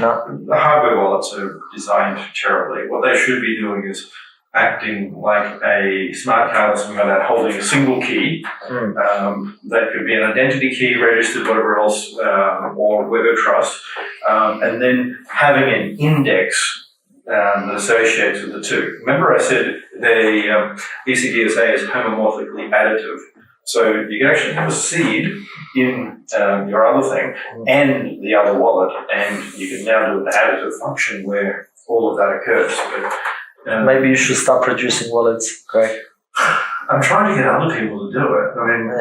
No. The hardware wallets are designed terribly. What they should be doing is acting like a smart card or something like that, holding a single key. That could be an identity key, registered, whatever else, or Web of Trust, and then having an index that associates with the two. Remember I said the ECDSA is homomorphically additive. So you can actually have a seed in your other thing and the other wallet, and you can now do an additive function where all of that occurs. But maybe you should start producing wallets, Craig. I'm trying to get other people to do it. I mean,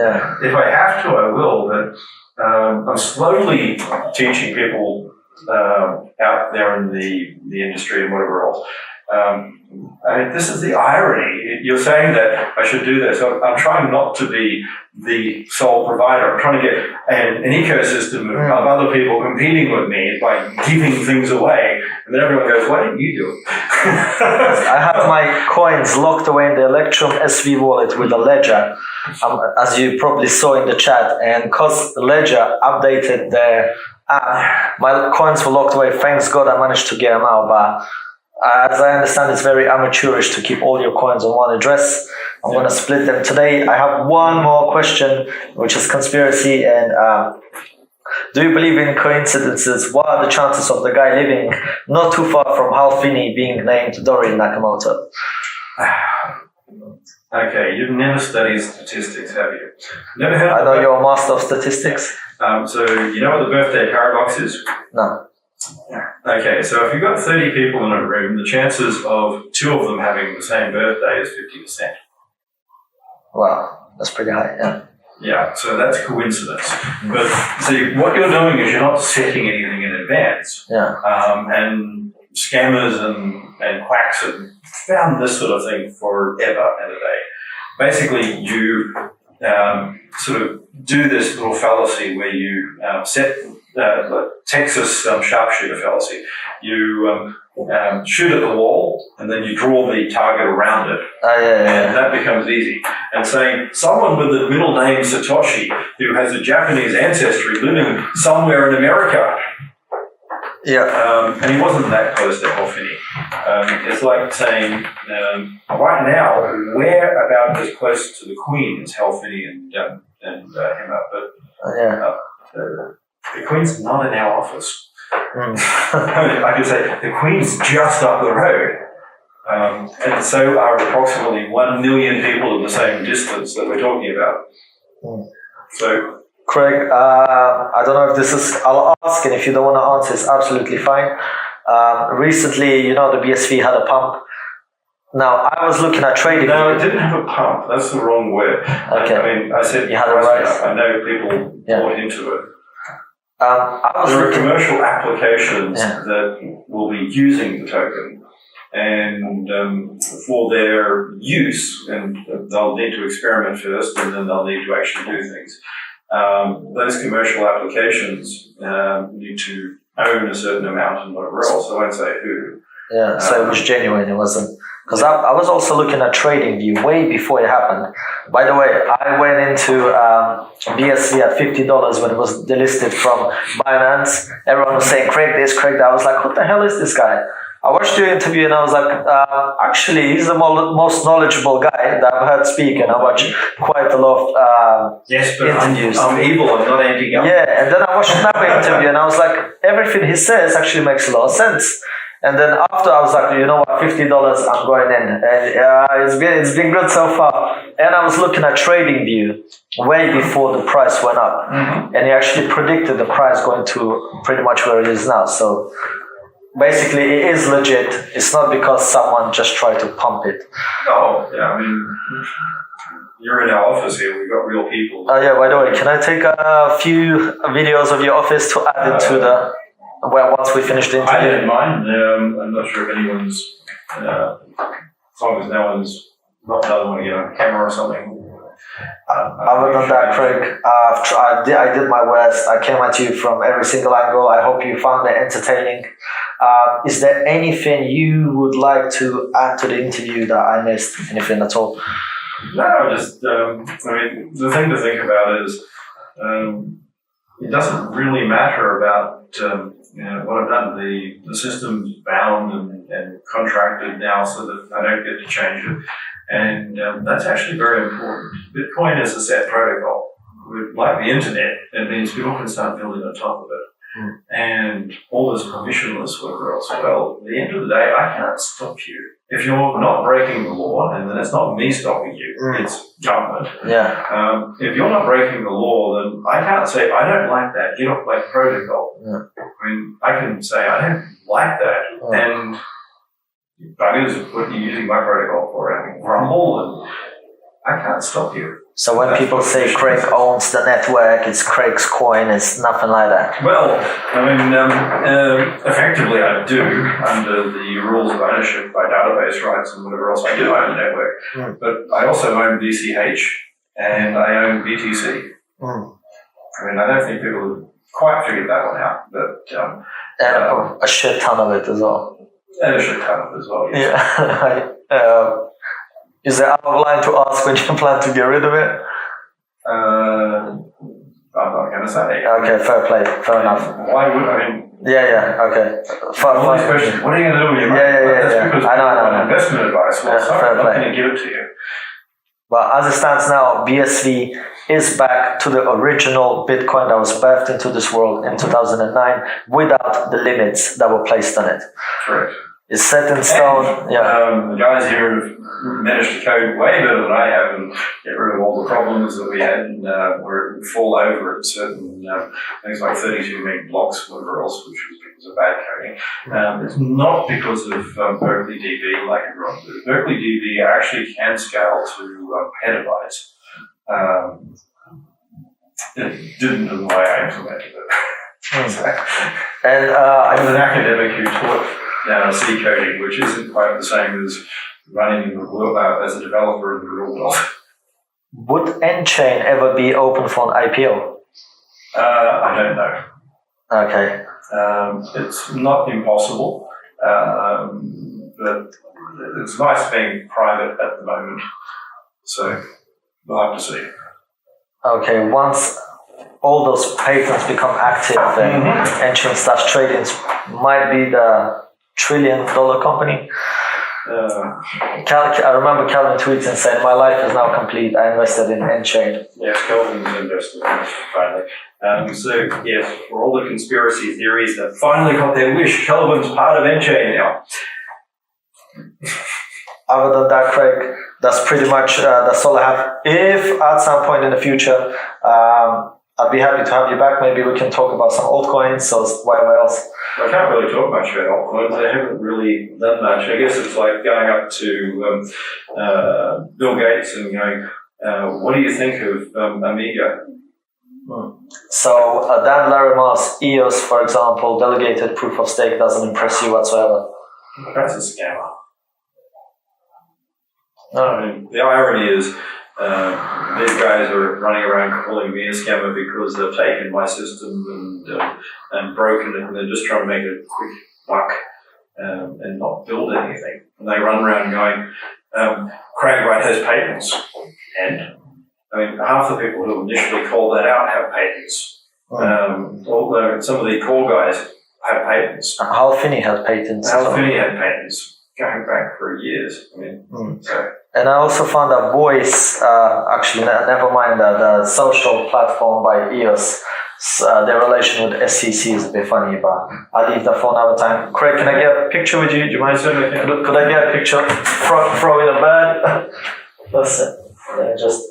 if I have to, I will, but I'm slowly teaching people out there in the industry and whatever else. I mean, this is the irony. You're saying that I should do this. I'm trying not to be the sole provider. I'm trying to get an ecosystem of other people competing with me by giving things away. And then everyone goes, why didn't you do it? I have my coins locked away in the Electrum SV wallet with a ledger, as you probably saw in the chat. And because the ledger updated their app, my coins were locked away. Thanks God I managed to get them out. But as I understand, it's very amateurish to keep all your coins on one address. I'm going to split them today. I have one more question, which is conspiracy. And do you believe in coincidences? What are the chances of the guy living not too far from Hal Finney being named Dorian Nakamoto? Okay, you've never studied statistics, have you? Never heard of I know you're a master of statistics. So you know what the birthday paradox is? No. Okay, so if you've got 30 people in a room, the chances of 2 of them having the same birthday is 50%. Wow, that's pretty high, yeah. Yeah, so that's coincidence. But see, what you're doing is you're not setting anything in advance. Yeah. And scammers and quacks have found this sort of thing forever and a day. Basically, you sort of do this little fallacy where you set Texas sharpshooter fallacy. You shoot at the wall and then you draw the target around it. And that becomes easy. And saying someone with the middle name Satoshi who has a Japanese ancestry living somewhere in America. And he wasn't that close to Hal Finney. It's like saying, right now, where about as close to the Queen as Hal Finney and him up? But The Queen's not in our office. Mm. I could say the Queen's just up the road. And so are approximately 1 million people in the same distance that we're talking about. Mm. So, Craig, I don't know if this is, I'll ask, and if you don't want to answer, it's absolutely fine. Recently, the BSV had a pump. Now, I was looking at trading. No, it didn't have a pump. That's the wrong word. Okay. I mean, I said you had a rise. I know people bought into it. There are commercial applications that will be using the token, and for their use, and they'll need to experiment first, and then they'll need to actually do things. Those commercial applications need to own a certain amount and whatever else. I won't say who. Yeah, so it was genuine, it wasn't. Because I was also looking at TradingView way before it happened. By the way, I went into BSV at $50 when it was delisted from Binance. Everyone was saying, Craig this, Craig that. I was like, what the hell is this guy? I watched your interview and I was like, actually, he's the most knowledgeable guy that I've heard speak, and I watch quite a lot of yes, but interviews. I'm evil, I'm not anti-government. Yeah, and then I watched another interview and I was like, everything he says actually makes a lot of sense. And then after I was like, you know what, $50, I'm going in. And it's been good so far. And I was looking at TradingView way before the price went up. Mm-hmm. And he actually predicted the price going to pretty much where it is now. So basically it is legit. It's not because someone just tried to pump it. No, yeah, I mean, you're in our office here. We've got real people. Yeah, by the way, can I take a few videos of your office to add it to the... Well, once we finish the interview. I didn't mind. I'm not sure if anyone's, as long as no one's not another one to get on camera or something. Other than that, Craig, I did my worst. I came at you from every single angle. I hope you found it entertaining. Is there anything you would like to add to the interview that I missed? Anything at all? No, just, I mean, the thing to think about is it doesn't really matter about what I've done. The system's bound and contracted now so that I don't get to change it. And that's actually very important. Bitcoin is a set protocol. Like the internet, it means people can start building on top of it. Mm. And all this permissionless whatever else. Well, at the end of the day, I can't stop you. If you're not breaking the law, and then it's not me stopping you, it's government. Yeah. If you're not breaking the law, then I can't say, I don't like that, get off my protocol. Yeah. I mean, I can say, I don't like that, and buggers, what are you using my protocol for? I mean, grumble, and I can't stop you. So when people say Craig owns the network, it's Craig's coin, it's nothing like that. Well, I mean, effectively I do, under the rules of ownership by database rights and whatever else. I do own the network, but I also own BCH and I own BTC. I mean, I don't think people have quite figured that one out, but and a shit ton of it as well. And a shit ton of it as well. Yes. Yeah. Is there out of line to ask when you plan to get rid of it? I'm not going to say. Okay, fair play, fair enough. Why would I mean? Yeah, okay. All these questions. What are you going to do with your money? Yeah. Because I know. Investment advice. Well, sorry, I'm not going to give it to you. Well, as it stands now, BSV is back to the original Bitcoin that was birthed into this world in 2009 without the limits that were placed on it. Correct. It's set in stone. The guys here have managed to code way better than I have and get rid of all the problems that we had and where it would fall over at certain things like 32 meg blocks, whatever else, which was because of bad coding. It's not because of Berkeley DB like everyone does. Berkeley DB actually can scale to petabytes. It didn't in the way I implemented it. And I'm an academic who taught C coding, which isn't quite the same as running in the world as a developer in the real world. Would N-Chain ever be open for an IPO? I don't know. Okay. It's not impossible, but it's nice being private at the moment. So we'll have to see. Okay, once all those patents become active and N-Chain starts trading, might be the $1 trillion company. I remember Calvin tweeting and saying, "My life is now complete. I invested in N-Chain." Yes, Calvin's invested finally. So yes, for all the conspiracy theories that finally got their wish, Calvin's part of N-Chain now. Other than that, Craig, that's pretty much that's all I have. If at some point in the future, I'd be happy to have you back. Maybe we can talk about some altcoins or whatever else. I can't really talk much about altcoins. I haven't really done much. I guess it's like going up to Bill Gates and going, what do you think of Amiga? So Dan Larimer's EOS, for example, delegated proof of stake doesn't impress you whatsoever. That's a scammer. I mean, the irony is these guys are running around calling me a scammer because they've taken my system and broken it, and they're just trying to make a quick buck and not build anything. And they run around going, Craig Wright has patents. And I mean, half the people who initially called that out have patents. Although some of the core guys have patents. Hal Finney had patents. Hal Finney had patents going back for years. I mean, so. And I also found that Voice, actually, never mind the social platform by EOS, their relation with SEC is a bit funny, but I'll leave that for another time. Craig, can I get a picture with you? Do you mind sending me? Could I get a picture? Throw in a bed? That's it. Yeah, just.